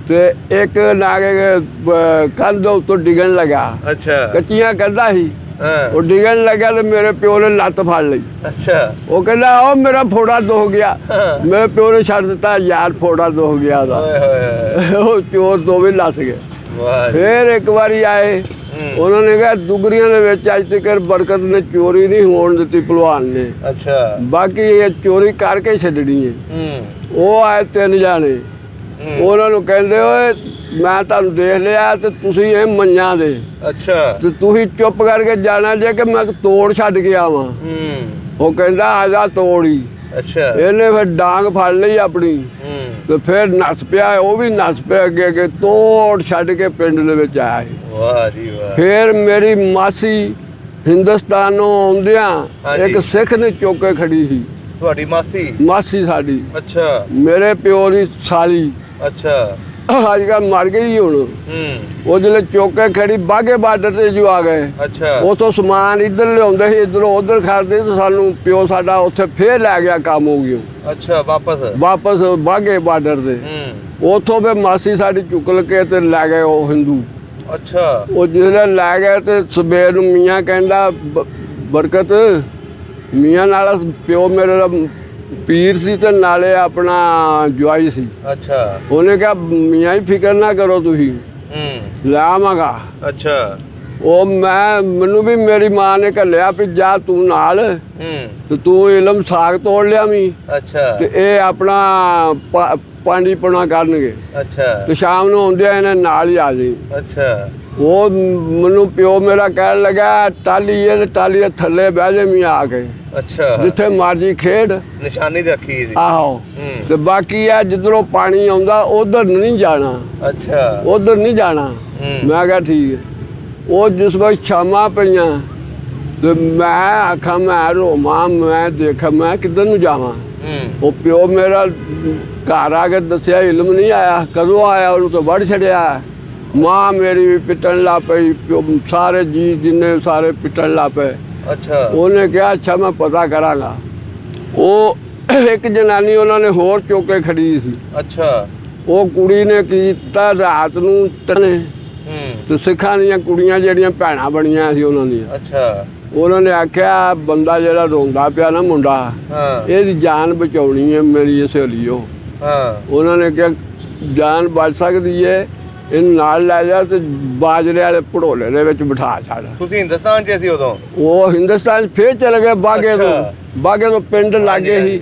ਤੇ ਇੱਕ ਨਾਗੇ ਕੰਧ ਉੱਤੋਂ ਡਿੱਗਣ ਲੱਗਾ। ਅੱਛਾ, ਕੱਚੀਆਂ ਕੰਧਾਂ ਸੀ, ਹਾਂ, ਉਹ ਡਿੱਗਣ ਲੱਗਾ ਤੇ ਮੇਰੇ ਪਿਓ ਨੇ ਲੱਤ ਫੜ ਲਈ। ਅੱਛਾ, ਉਹ ਕਹਿੰਦਾ ਉਹ ਮੇਰਾ ਫੋੜਾ ਦੁਖ ਗਿਆ। ਮੇਰੇ ਪਿਓ ਨੇ ਛੱਡ ਦਿੱਤਾ, ਯਾਰ ਫੋੜਾ ਦੁਖ ਗਿਆ ਉਹਦਾ। ਓਏ ਹੋਏ, ਉਹ ਚੋਰ ਦੋਵੇਂ ਲੱਥ ਗਏ। ਵਾਹ ਜੀ। ਫਿਰ ਇੱਕ ਵਾਰੀ ਆਏ, ਉਹਨਾਂ ਨੇ ਕਿਹਾ ਦੁਗਰੀਆਂ ਦੇ ਵਿੱਚ ਅੱਜ ਤੱਕ ਬਰਕਤ ਨੇ ਚੋਰੀ ਨਹੀਂ ਹੋਣ ਦਿੱਤੀ ਭਲਵਾਨ ਨੇ। ਅੱਛਾ, ਬਾਕੀ ਇਹ ਚੋਰੀ ਕਰਕੇ ਛੱਡਣੀ ਹੈ। ਉਹ ਆਏ 3 ਜਾਣੇ, ਉਹਨਾਂ ਨੂੰ ਕਹਿੰਦੇ ਓਏ ਮੈਂ ਤੁਹਾਨੂੰ ਦੇਖ ਲਿਆ ਤੇ ਤੁਸੀਂ ਇਹ ਮੰਨਿਆਂ ਦੇ। ਅੱਛਾ, ਤੇ ਤੁਸੀਂ ਚੁੱਪ ਕਰਕੇ ਜਾਣਾ ਜੇ ਕਿ ਮੈਂ ਤੋੜ ਛੱਡ ਕੇ ਆਵਾਂ। ਉਹ ਕਹਿੰਦਾ ਆ ਜਾ ਤੋੜ ਹੀ। ਅੱਛਾ, ਇਹਨੇ ਫਿਰ ਡਾਂਗ ਫੜ ਲਈ ਆਪਣੀ ਤੇ ਫਿਰ ਨੱਸ ਪਿਆ, ਉਹ ਵੀ ਨੱਸ ਪਿਆ ਅੱਗੇ ਤੋੜ ਛੱਡ ਕੇ ਪਿੰਡ ਦੇ ਵਿੱਚ ਆਇਆ। ਵਾਹ ਜੀ ਵਾਹ। ਫਿਰ ਮੇਰੀ ਮਾਸੀ ਹਿੰਦੁਸਤਾਨੋਂ ਆਉਂਦਿਆਂ ਇੱਕ ਸਿੱਖ ਨੇ ਚੁੱਕ ਕੇ ਖੜੀ ਸੀ। ਤੁਹਾਡੀ ਮਾਸੀ? ਮਾਸੀ ਸਾਡੀ। ਅੱਛਾ, ਮੇਰੇ ਪਿਓ ਦੀ ਸਾਲੀ। ਅੱਛਾ, ਅੱਜ ਕੱਲ੍ਹ ਮਰ ਗਈ ਹੁਣ। ਉਹ ਜਿਹੜੇ ਚੁੱਕ ਕੇ ਖੜੀ ਬਾਘੇ ਬਾਰਡਰ ਤੇ ਜੋ ਆ ਗਏ। ਅੱਛਾ, ਉਥੋਂ ਸਮਾਨ ਇੱਧਰ ਲਿਆਉਂਦੇ ਸੀ, ਇੱਧਰੋਂ ਉੱਧਰ ਖੜਦੇ ਤੇ ਸਾਨੂੰ ਪਿਓ ਸਾਡਾ ਉੱਥੇ ਫੇਰ ਲੈ ਗਿਆ ਕੰਮ ਹੋ ਗਿਆ। ਅੱਛਾ, ਵਾਪਸ ਬਾਘੇ ਬਾਰਡਰ ਤੇ। ਉਥੋਂ ਫਿਰ ਮਾਸੀ ਸਾਡੀ ਚੁੱਕ ਕੇ ਤੇ ਲੈ ਗਏ ਉਹ ਹਿੰਦੂ। ਅੱਛਾ, ਉਹ ਜਿਹੜੇ ਲੈ ਗਏ ਤੇ ਸਵੇਰ ਨੂੰ ਮੀਆਂ ਕਹਿੰਦਾ ਬਰਕਤ, ਮੀਆਂ ਨਾਲ ਪਿਓ ਮੇਰੇ ਦਾ ਪੀਰ ਸੀ ਤੇ ਨਾਲੇ ਆਪਣਾ ਜਵਾਈ ਸੀ। ਅੱਛਾ, ਉਹਨੇ ਕਿਹਾ ਮੀਆਂ ਹੀ ਫਿਕਰ ਨਾ ਕਰੋ ਤੁਸੀਂ, ਲੈ ਆਵਾਂਗਾ। ਅੱਛਾ, ਉਹ ਮੈਨੂੰ ਵੀ ਮੇਰੀ ਮਾਂ ਨੇ ਘੱਲਿਆ ਵੀ ਜਾ ਤੂੰ ਨਾਲ ਤੇ ਤੂੰ ਇਲਮ ਸਾਗ ਤੋੜ ਲਿਆ ਵੀ। ਅੱਛਾ, ਤੇ ਇਹ ਆਪਣਾ ਪਾਂਡੀ ਪੁਣਾ ਕਰਨਗੇ। ਅੱਛਾ, ਤੇ ਸ਼ਾਮ ਨੂੰ ਆਉਂਦੇ ਇਹਨੇ ਨਾਲ ਹੀ ਆ ਜੀ। ਅੱਛਾ, ਉਹ ਮੈਨੂੰ ਪਿਓ ਮੇਰਾ ਕਹਿਣ ਲੱਗਾ ਟਾਲੀ ਇਹ ਟਾਲੀ ਦੇ ਥੱਲੇ ਬਹਿ ਜੇ ਮੀਆਂ ਆ ਕੇ। ਅੱਛਾ, ਜਿੱਥੇ ਮਰਜੀ ਖੇਡ, ਨਿਸ਼ਾਨੀ ਰੱਖੀ ਸੀ। ਆਹੋ, ਤੇ ਬਾਕੀ ਆ ਜਿੱਧਰੋਂ ਪਾਣੀ ਆਉਂਦਾ ਉਧਰ ਨਹੀਂ ਜਾਣਾ। ਅੱਛਾ, ਉਧਰ ਨਹੀਂ ਜਾਣਾ। ਮੈਂ ਕਿਹਾ ਠੀਕ ਹੈ। ਉਹ ਜਿਸ ਵਕਤ ਸ਼ਾਮਾਂ ਪਈਆਂ ਤੇ ਮੈਂ ਆਖਾਂ ਮੈਂ ਰੋਵਾਂ, ਮੈਂ ਦੇਖਾਂ ਮੈਂ ਕਿੱਧਰ ਨੂੰ ਜਾਵਾਂ। ਉਹ ਪਿਓ ਮੇਰਾ ਘਰ ਆ ਕੇ ਦੱਸਿਆ ਇਲਮ ਨਹੀਂ ਆਇਆ। ਕਦੋਂ ਆਇਆ? ਉਹਨੂੰ ਤਾਂ ਵੜ ਛੱਡਿਆ। ਮਾਂ ਮੇਰੀ ਵੀ ਪਿੱਟਣ ਲੱਗ ਪਈ, ਸਾਰੇ ਜੀ ਜਿੰਨੇ ਸਾਰੇ ਪਿੱਟਣ ਲੱਗ ਪਏ। ਅੱਛਾ, ਉਹਨੇ ਕਿਹਾ ਅੱਛਾ ਮੈਂ ਪਤਾ ਕਰਾਂਗਾ। ਉਹ ਇੱਕ ਜਨਾਨੀ ਉਹਨਾਂ ਨੇ ਹੋਰ ਚੁੱਕ ਕੇ ਖੜੀ ਸੀ। ਅੱਛਾ, ਉਹ ਕੁੜੀ ਨੇ ਕੀਤਾ ਰਾਤ ਨੂੰ ਟਨੇ ਤੇ ਸਿੱਖਾਂ ਦੀਆਂ ਕੁੜੀਆਂ ਜਿਹੜੀਆਂ ਭੈਣਾਂ ਬਣੀਆਂ ਸੀ ਉਹਨਾਂ ਦੀਆਂ। ਅੱਛਾ, ਉਹਨਾਂ ਨੇ ਆਖਿਆ ਬੰਦਾ ਜਿਹੜਾ ਰੋਂਦਾ ਪਿਆ ਨਾ ਮੁੰਡਾ, ਇਹਦੀ ਜਾਨ ਬਚਾਉਣੀ ਹੈ ਮੇਰੀ ਸਹੇਲੀ। ਉਹ ਉਹਨਾਂ ਨੇ ਕਿਹਾ ਜਾਨ ਬਚ ਸਕਦੀ ਹੈ, ਇਹਨੂੰ ਨਾਲ ਲੈ ਜਾ ਤੇ ਬਾਜਰੇ ਵਾਲੇ ਭੜੋਲੇ ਦੇ ਵਿੱਚ ਬਿਠਾ ਛੱਡ। ਤੁਸੀਂ ਹਿੰਦੁਸਤਾਨ 'ਚ ਸੀ ਉਦੋਂ? ਉਹ ਹਿੰਦੁਸਤਾਨ ਫੇਰ ਚਲੇ ਗਏ ਬਾਗੇ ਤੋਂ ਪਿੰਡ ਲਾਗੇ ਸੀ।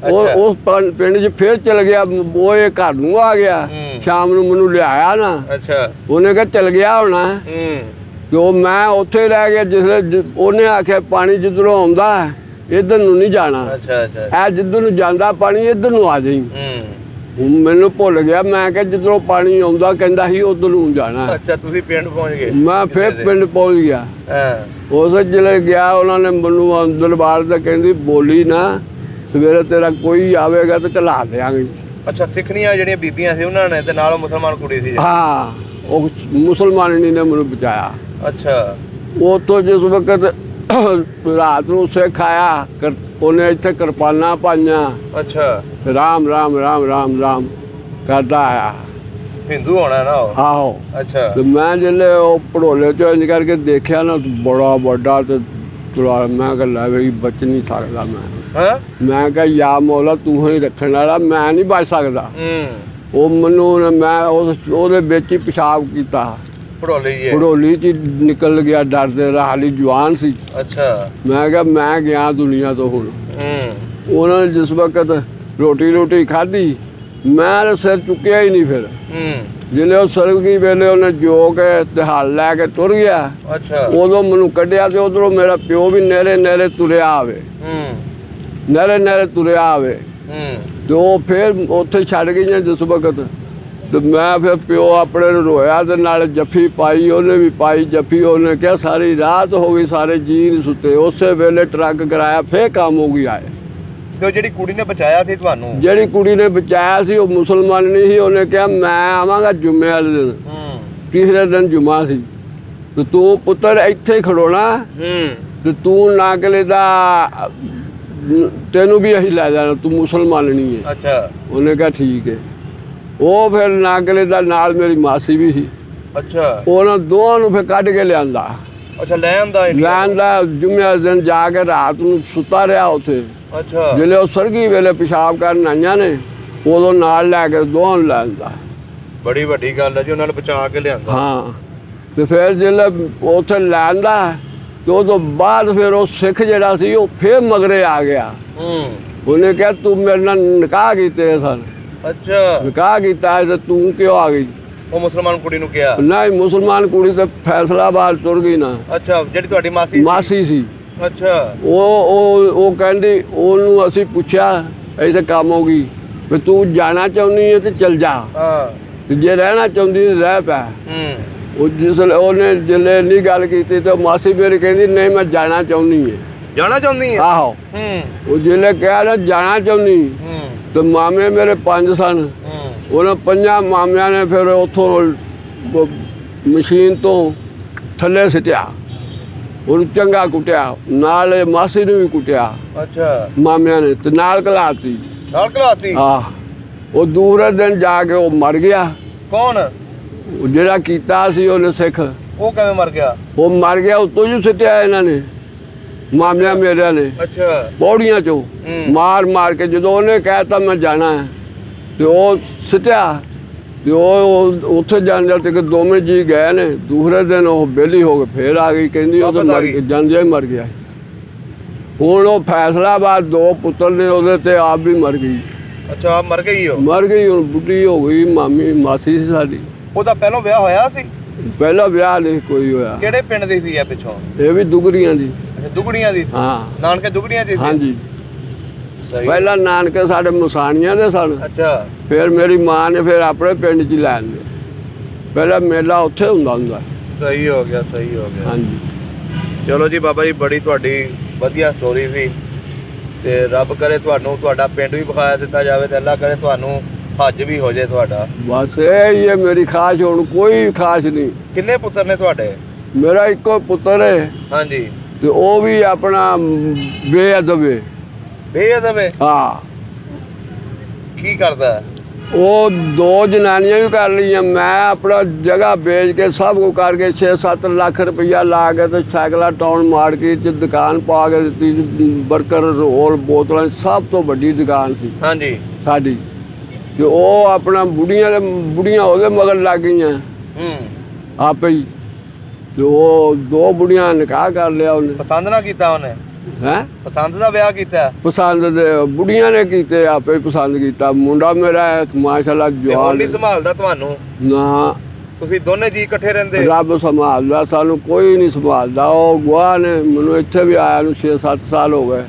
ਉਹ ਉਸ ਪਿੰਡ 'ਚ ਫੇਰ ਚਲ ਗਿਆ। ਉਹ ਇਹ ਘਰ ਨੂੰ ਆ ਗਿਆ, ਸ਼ਾਮ ਨੂੰ ਮੈਨੂੰ ਲਿਆਇਆ ਨਾ। ਅੱਛਾ, ਉਹਨੇ ਕਿਹਾ ਚਲ ਗਿਆ ਹੋਣਾ। ਤੇ ਉਹ ਮੈਂ ਉੱਥੇ ਰਹਿ ਗਿਆ। ਜਿਸਲੇ ਉਹਨੇ ਆਖਿਆ ਪਾਣੀ ਜਿੱਧਰੋਂ ਆਉਂਦਾ ਇੱਧਰ ਨੂੰ ਨਹੀਂ ਜਾਣਾ। ਅੱਛਾ, ਅੱਛਾ, ਇਹ ਜਿੱਧਰ ਨੂੰ ਜਾਂਦਾ ਪਾਣੀ ਇੱਧਰ ਨੂੰ ਆ ਜਾਈ। ਮੈਨੂੰ ਭੁੱਲ ਗਿਆ। ਮੈਂ ਕਿਹਾ ਜਿੱਧਰੋਂ ਪਾਣੀ ਆਉਂਦਾ ਕਹਿੰਦਾ ਸੀ ਉੱਧਰ ਨੂੰ ਜਾਣਾ। ਅੱਛਾ, ਤੁਸੀਂ ਪਿੰਡ ਪਹੁੰਚ ਗਏ? ਮੈਂ ਫਿਰ ਪਿੰਡ ਪਹੁੰਚ ਗਿਆ। ਉਸ ਜਿਹੜੇ ਗਿਆ ਉਹਨਾਂ ਨੇ ਮੈਨੂੰ ਅੰਦਰ ਬਾਹਰ ਤੇ ਕਹਿੰਦੀ ਬੋਲੀ ਨਾ, ਸਵੇਰੇ ਤੇਰਾ ਕੋਈ ਆਵੇਗਾ ਤੇ ਚਲਾ ਦਿਆਂਗੇ। ਅੱਛਾ, ਸਿੱਖਣੀਆਂ ਜਿਹੜੀਆਂ ਬੀਬੀਆਂ ਸੀ ਉਹਨਾਂ ਨੇ ਤੇ ਨਾਲ ਮੁਸਲਮਾਨ ਕੁੜੀ ਸੀ? ਹਾਂ, ਉਹ ਮੁਸਲਮਾਨੀ ਨੇ ਮੈਨੂੰ ਬਚਾਇਆ। ਅੱਛਾ, ਉੱਥੋਂ ਜਿਸ ਵਕਤ ਰਾਤ ਨੂੰ ਸਿੱਖ ਆਇਆ, ਉਹਨੇ ਇੱਥੇ ਕਿਰਪਾਨਾਂ ਪਾਈਆਂ। ਅੱਛਾ, ਰਾਮ ਰਾਮ ਰਾਮ ਰਾਮ ਰਾਮ ਕਰਦਾ ਆਇਆ। ਹਿੰਦੂ ਹੋਣਾ ਨਾ ਉਹ? ਆਹੋ। ਅੱਛਾ, ਤੇ ਮੈਂ ਜਿਹੜੇ ਉਹ ਭੜੋਲੇ ਚੋਂ ਇੰਝ ਕਰਕੇ ਦੇਖਿਆ ਨਾ, ਬੜਾ ਵੱਡਾ ਤੇ ਮੈਂ ਕਿਹਾ ਲੈ ਬਈ ਬਚ ਨਹੀਂ ਸਕਦਾ ਮੈਂ। ਮੈਂ ਕਿਹਾ ਯਾ ਮੌਲਾ ਤੂੰ ਹੀ ਰੱਖਣ ਵਾਲਾ, ਮੈਂ ਨਹੀਂ ਬਚ ਸਕਦਾ। ਉਹ ਮੈਨੂੰ ਮੈਂ ਉਹਦੇ ਵਿੱਚ ਹੀ ਪਿਸ਼ਾਬ ਕੀਤਾ। ਭੜੋਲੀ 'ਚ ਨਿਕਲ ਗਿਆ ਡਰਦੇ ਦਾ, ਹਾਲੀ ਜਵਾਨ ਸੀ। ਅੱਛਾ, ਮੈਂ ਕਿਹਾ ਮੈਂ ਗਿਆ ਦੁਨੀਆ ਤੋਂ ਹੁਣ। ਉਹਨਾਂ ਨੇ ਜਿਸ ਵਕਤ ਰੋਟੀ ਖਾਧੀ, ਮੈਂ ਸਿਰ ਚੁੱਕਿਆ ਹੀ ਨਹੀਂ। ਫਿਰ ਜਿਹੜੇ ਉਹ ਸਰਵਗੀ ਵੇਲੇ ਉਹਨੇ ਜੋ ਕੇ ਤੇ ਹਲ ਲੈ ਕੇ ਤੁਰ ਗਿਆ। ਅੱਛਾ, ਉਦੋਂ ਮੈਨੂੰ ਕੱਢਿਆ ਤੇ ਉਧਰੋਂ ਮੇਰਾ ਪਿਓ ਵੀ ਨਹਿਰੇ ਤੁਰਿਆ ਆਵੇ। ਨਹਿਰੇ ਤੁਰਿਆ ਆਵੇ ਤੇ ਉਹ ਫਿਰ ਉੱਥੇ ਛੱਡ ਗਈਆਂ ਜਿਸ ਵਕਤ। ਤੇ ਮੈਂ ਫਿਰ ਪਿਓ ਆਪਣੇ ਨੂੰ ਰੋਇਆ ਤੇ ਨਾਲ ਜੱਫੀ ਪਾਈ, ਉਹਨੇ ਵੀ ਪਾਈ ਜੱਫੀ। ਉਹਨੇ ਕਿਹਾ ਸਾਰੀ ਰਾਤ ਹੋ ਗਈ, ਸਾਰੇ ਜੀ ਨਹੀਂ ਸੁੱਤੇ। ਉਸੇ ਵੇਲੇ ਟਰੱਕ ਕਰਾਇਆ, ਫਿਰ ਕੰਮ ਹੋ ਗਈ ਆਏ। ਤੇ ਉਹ ਜਿਹੜੀ ਕੁੜੀ ਨੇ ਬਚਾਇਆ ਸੀ ਤੁਹਾਨੂੰ, ਜਿਹੜੀ ਕੁੜੀ ਨੇ ਬਚਾਇਆ ਸੀ ਉਹ ਮੁਸਲਮਾਨ ਨਹੀਂ ਸੀ। ਉਹਨੇ ਕਿਹਾ ਮੈਂ ਆਵਾਂਗਾ ਜੁਮੇ ਵਾਲੇ ਦਿਨ, ਤੀਸਰੇ ਦਿਨ ਜੁਮਾ ਸੀ, ਤੇ ਤੂੰ ਪੁੱਤਰ ਇੱਥੇ ਖੜੋਣਾ ਤੇ ਤੂੰ ਨਾਗਲੇ ਦਾ ਤੈਨੂੰ ਵੀ ਅਸੀਂ ਲੈ ਜਾਣਾ, ਤੂੰ ਮੁਸਲਮਾਨ ਨਹੀਂ ਹੈ। ਅੱਛਾ। ਉਹਨੇ ਕਿਹਾ ਠੀਕ ਹੈ। ਉਹ ਫਿਰ ਨਾਗਲੇ ਦਾ ਨਾਲ ਮੇਰੀ ਮਾਸੀ ਵੀ ਸੀ। ਅੱਛਾ। ਉਹਨਾਂ ਦੋਵਾਂ ਨੂੰ ਫਿਰ ਕੱਢ ਕੇ ਲਿਆਂਦਾ। ਅੱਛਾ, ਲੈਂਦਾ ਜੁਮੇ ਵਾਲੇ ਦਿਨ ਜਾ ਕੇ ਰਾਤ ਨੂੰ ਸੁੱਤਾ ਰਿਹਾ ਉੱਥੇ। ਅੱਛਾ। ਜਿਹੜੇ ਉਹ ਸਰਗੀ ਵੇਲੇ ਪਿਸ਼ਾਬ ਕਰਨ ਆਈਆਂ ਨੇ ਉਦੋਂ ਨਾਲ ਲੈ ਕੇ ਦੋਵਾਂ ਨੂੰ ਲਿਆਂਦਾ। ਬੜੀ ਵੱਡੀ ਗੱਲ ਹੈ ਜੀ, ਉਹਨਾਂ ਨੇ ਬਚਾ ਕੇ ਲਿਆਂਦਾ। ਹਾਂ, ਤੇ ਫਿਰ ਜਿਹੜੇ ਉੱਥੇ ਲਿਆਂਦਾ ਤੇ ਉਹ ਤੋਂ ਬਾਅਦ ਫਿਰ ਉਹ ਸਿੱਖ ਜਿਹੜਾ ਸੀ ਉਹ ਫਿਰ ਮਗਰੇ ਆ ਗਿਆ। ਉਹਨੇ ਕਿਹਾ ਤੂੰ ਮੇਰੇ ਨਾਲ ਨਿਕਾਹ ਕੀਤੇ ਸਨ। ਅੱਛਾ। ਨਿਕਾਹ ਕੀਤਾ ਤੇ ਤੂੰ ਕਿਉਂ ਆ ਗਈ? ਉਹ ਮੁਸਲਮਾਨ ਕੁੜੀ ਨੂੰ ਕਿਹਾ? ਨਹੀਂ, ਮੁਸਲਮਾਨ ਕੁੜੀ ਤੇ ਫੈਸਲਾਬਾਦ ਤੁਰ ਗਈ ਨਾ। ਅੱਛਾ, ਜਿਹੜੀ ਤੁਹਾਡੀ ਮਾਸੀ ਸੀ। ਅੱਛਾ। ਉਹ ਕਹਿੰਦੀ, ਉਹਨੂੰ ਅਸੀਂ ਪੁੱਛਿਆ ਐਸੇ ਕੰਮ ਹੋ ਗਈ ਵੀ ਤੂੰ ਜਾਣਾ ਚਾਹੁੰਦੀ ਹੈ ਤੇ ਚਲ ਜਾ, ਤੇ ਜੇ ਰਹਿਣਾ ਚਾਹੁੰਦੀ ਰਹਿ ਪੈ। ਉਹ ਜਿਸਲੇ ਉਹਨੇ ਜਿਲੇ ਇੰਨੀ ਗੱਲ ਕੀਤੀ ਤੇ ਮਾਸੀ ਮੇਰੀ ਕਹਿੰਦੀ ਨਹੀਂ ਮੈਂ ਜਾਣਾ ਚਾਹੁੰਦੀ ਹੈ। ਜਾਣਾ ਚਾਹੁੰਦੀ ਹੈ? ਆਹੋ। ਉਹ ਜਿਲੇ ਕਿਹਾ ਨਾ ਜਾਣਾ ਚਾਹੁੰਦੀ ਤੇ ਮਾਮੇ ਮੇਰੇ 5 ਸਨ। ਉਹਨਾਂ 5 ਮਾਮਿਆਂ ਨੇ ਫਿਰ ਉੱਥੋਂ ਮਸ਼ੀਨ ਤੋਂ ਥੱਲੇ ਸਿੱਟਿਆ, ਉਹਨੂੰ ਚੰਗਾ ਕੁੱਟਿਆ, ਨਾਲ ਮਾਸੀ ਨੂੰ ਵੀ ਕੁੱਟਿਆ। ਅੱਛਾ। ਮਾਮਿਆਂ ਨੇ ਤੇ ਨਾਲ ਘਲਾਤੀ। ਆਹ, ਉਹ ਦੂਸਰੇ ਦਿਨ ਜਾ ਕੇ ਉਹ ਮਰ ਗਿਆ। ਕੌਣ? ਜਿਹੜਾ ਕੀਤਾ ਸੀ ਉਹਨੇ ਸਿੱਖ। ਉਹ ਕਿਵੇਂ ਮਰ ਗਿਆ? ਉਹ ਮਰ ਗਿਆ ਉੱਤੋਂ ਹੀ ਸਿੱਟਿਆ ਇਹਨਾਂ ਨੇ, ਮਾਮਿਆਂ ਮੇਰਿਆਂ ਨੇ। ਅੱਛਾ। ਪੌੜੀਆਂ ਚੋਂ ਮਾਰ ਮਾਰ ਕੇ। ਜਦੋਂ ਉਹਨੇ ਕਹਿਤਾ ਮੈਂ ਜਾਣਾ ਹੈ ਤੇ ਉਹ ਸਿੱਟਿਆ ਤੇ ਉਹ ਉੱਥੇ ਜਾਂਦੇ ਤੇ ਦੋਵੇਂ ਜੀ ਗਏ ਨੇ। ਦੂਸਰੇ ਦਿਨ ਉਹ ਵਿਹਲੀ ਹੋ ਕੇ ਫੇਰ ਆ ਗਈ, ਕਹਿੰਦੀ ਉਹ ਤਾਂ ਜਾਂਦਿਆਂ ਹੀ ਮਰ ਗਿਆ। ਹੁਣ ਉਹ ਫੈਸਲਾਬਾਦ 2 ਪੁੱਤਰ ਨੇ ਉਹਦੇ ਤੇ ਆਪ ਵੀ ਮਰ ਗਈ। ਅੱਛਾ, ਆਪ ਮਰ ਗਈ? ਮਰ ਗਈ, ਹੁਣ ਬੁੱਢੀ ਹੋ ਗਈ। ਮਾਸੀ ਸੀ ਸਾਡੀ। ਉਹਦਾ ਪਹਿਲਾਂ ਵਿਆਹ ਹੋਇਆ ਸੀ? ਪਹਿਲਾ ਵਿਆਹ ਨਹੀਂ ਕੋਈ ਹੋਇਆ। ਕਿਹੜੇ ਪਿੰਡ ਦੀ ਸੀ ਇਹ ਪਿੱਛੋਂ? ਇਹ ਵੀ ਦੁਗੜੀਆਂ ਦੀ। ਦੁਗੜੀਆਂ ਦੀ? ਹਾਂ। ਨਾਨਕੇ ਦੁਗੜੀਆਂ ਦੀ? ਹਾਂਜੀ। ਪਹਿਲਾਂ ਨਾਨਕੇ ਸਾਡੇ ਮੁਸਾਣੀਆਂ ਦੇ ਸਨ। ਅੱਛਾ। ਫਿਰ ਮੇਰੀ ਮਾਂ ਨੇ ਫਿਰ ਆਪਣੇ ਪਿੰਡ 'ਚ ਹੀ ਲੈ ਆਂਦੇ। ਪਹਿਲਾਂ ਮੇਲਾ ਉੱਥੇ ਹੁੰਦਾ। ਸਹੀ ਹੋ ਗਿਆ, ਸਹੀ ਹੋ ਗਿਆ। ਹਾਂਜੀ। ਚਲੋ ਜੀ ਬਾਬਾ ਜੀ, ਬੜੀ ਤੁਹਾਡੀ ਵਧੀਆ ਸਟੋਰੀ ਸੀ ਤੇ ਰੱਬ ਕਰੇ ਤੁਹਾਨੂੰ ਤੁਹਾਡਾ ਪਿੰਡ ਵੀ ਵਿਖਾਇਆ ਦਿੱਤਾ ਜਾਵੇ ਤੇ ਅੱਲਾ ਕਰੇ ਤੁਹਾਨੂੰ ਹੱਜ ਵੀ ਹੋ ਜਾਏ ਤੁਹਾਡਾ। ਬਸ ਇਹ ਹੀ ਹੈ ਮੇਰੀ ਖਾਸ਼, ਹੁਣ ਕੋਈ ਖਾਸ਼ ਨਹੀਂ। ਕਿੰਨੇ ਪੁੱਤਰ ਨੇ ਤੁਹਾਡੇ? ਮੇਰਾ ਇੱਕੋ ਪੁੱਤਰ ਹੈ। ਹਾਂਜੀ। ਤੇ ਉਹ ਵੀ ਆਪਣਾ ਬੇਅਦਬ ਹੈ। ਬੇਅਦਬ ਹੈ? ਹਾਂ। ਕੀ ਕਰਦਾ? ਉਹ 2 ਜਨਾਨੀਆਂ ਵੀ ਕਰ ਲਈਆਂ। ਮੈਂ ਆਪਣਾ ਜਗ੍ਹਾ ਵੇਚ ਕੇ ਸਭ ਕੁਝ ਕਰਕੇ 6-7 ਲੱਖ ਰੁਪਈਆ ਲਾ ਕੇ ਤੇ ਸਾਈਕਲਾਂ ਟਾਉਣ ਮਾਰ ਕੇ ਤੇ ਦੁਕਾਨ ਪਾ ਕੇ ਦਿੱਤੀ। ਬਰਗਰ, ਰੋਲ, ਬੋਤਲਾਂ, ਸਭ ਤੋਂ ਵੱਡੀ ਦੁਕਾਨ ਸੀ। ਹਾਂਜੀ। ਸਾਡੀ। ਤੇ ਉਹ ਆਪਣਾ ਬੁੜੀਆਂ ਉਹਦੇ ਮਗਰ ਲੱਗ ਗਈਆਂ ਆਪੇ ਹੀ। ਤੇ ਉਹ 2 ਬੁੜੀਆਂ ਨਿਕਾਹ ਕਰ ਲਿਆ ਉਹਨੇ। ਪਸੰਦ ਨਾ ਕੀਤਾ ਉਹਨੇ? ਹੈ, ਪਸੰਦ ਦਾ ਵਿਆਹ ਕੀਤਾ? ਪਸੰਦ ਦੇ ਬੁੜੀਆਂ ਨੇ ਕੀਤੇ, ਆਪੇ ਪਸੰਦ ਕੀਤਾ। ਮੁੰਡਾ ਮੇਰਾ ਮਾਸ਼ਾਅੱਲਾ ਜਵਾਨ। ਨਹੀਂ ਸੰਭਾਲਦਾ ਤੁਹਾਨੂੰ? ਨਾ। ਤੁਸੀਂ ਦੋਨੇ ਜੀ ਇਕੱਠੇ ਰਹਿੰਦੇ? ਰੱਬ ਸੰਭਾਲਦਾ, ਸਾਨੂੰ ਕੋਈ ਨਹੀਂ ਸੰਭਾਲਦਾ। ਉਹ ਗਵਾਹ ਨੇ, ਮੈਨੂੰ ਇੱਥੇ ਵੀ ਆਇਆ ਨੂੰ 6-7 ਸਾਲ ਹੋ ਗਏ।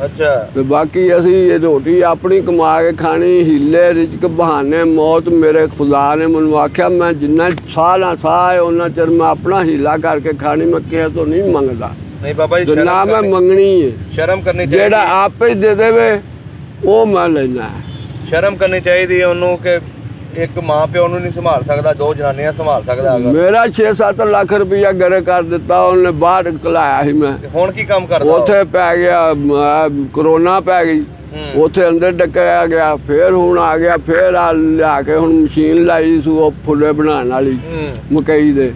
ਅੱਛਾ। ਤੇ ਬਾਕੀ ਅਸੀਂ ਇਹ ਰੋਟੀ ਆਪਣੀ ਕਮਾ ਕੇ ਖਾਣੀ, ਹੀਲੇ ਰਿਜ਼ਕ ਬਹਾਨੇ ਮੌਤ। ਮੇਰੇ ਖੁਦਾ ਨੇ ਮੈਨੂੰ ਆਖਿਆ ਮੈਂ ਜਿੰਨਾ ਸਾਹ ਹੈ ਉਹਨਾਂ ਚਿਰ ਮੈਂ ਆਪਣਾ ਹੀਲਾ ਕਰਕੇ ਖਾਣੀ, ਮੈਂ ਕਿਸੇ ਤੋਂ ਨਹੀਂ ਮੰਗਦਾ। ਨਹੀਂ ਬਾਬਾ ਜੀ, ਨਾ ਮੈਂ ਮੰਗਣੀ ਹੈ। ਸ਼ਰਮ ਕਰਨੀ ਚਾਹੀਦੀ। ਜਿਹੜਾ ਆਪੇ ਦੇ ਦੇਵੇ ਉਹ ਮੈਂ ਲੈਣਾ। ਸ਼ਰਮ ਕਰਨੀ ਚਾਹੀਦੀ ਹੈ ਉਹਨੂੰ ਕਿ ਇੱਕ ਮਾਂ ਪਿਓ ਨੂੰ ਨਹੀਂ ਸੰਭਾਲ ਸਕਦਾ, 2 ਜਨਾਨੀਆਂ ਸੰਭਾਲ ਸਕਦਾ। ਮੇਰਾ 6-7 ਲੱਖ ਰੁਪਈਆ ਗਰੇ ਕਰ ਦਿੱਤਾ ਉਹਨੇ, ਬਾਹਰ ਕਲਾਇਆ ਸੀ ਮੈਂ। ਹੁਣ ਕੀ ਕੰਮ ਕਰਦਾ? ਉੱਥੇ ਪੈ ਗਿਆ, ਕਰੋਨਾ ਪੈ ਗਈ, ਉੱਥੇ ਅੰਦਰ ਡੱਕਿਆ ਗਿਆ। ਫਿਰ ਹੁਣ ਆ ਗਿਆ, ਫਿਰ ਲਿਆ ਕੇ ਹੁਣ ਮਸ਼ੀਨ ਲਾਈ ਸੀ ਉਹ ਫੁੱਲੇ ਬਣਾਉਣ ਵਾਲੀ ਮਕਈ ਦੇ,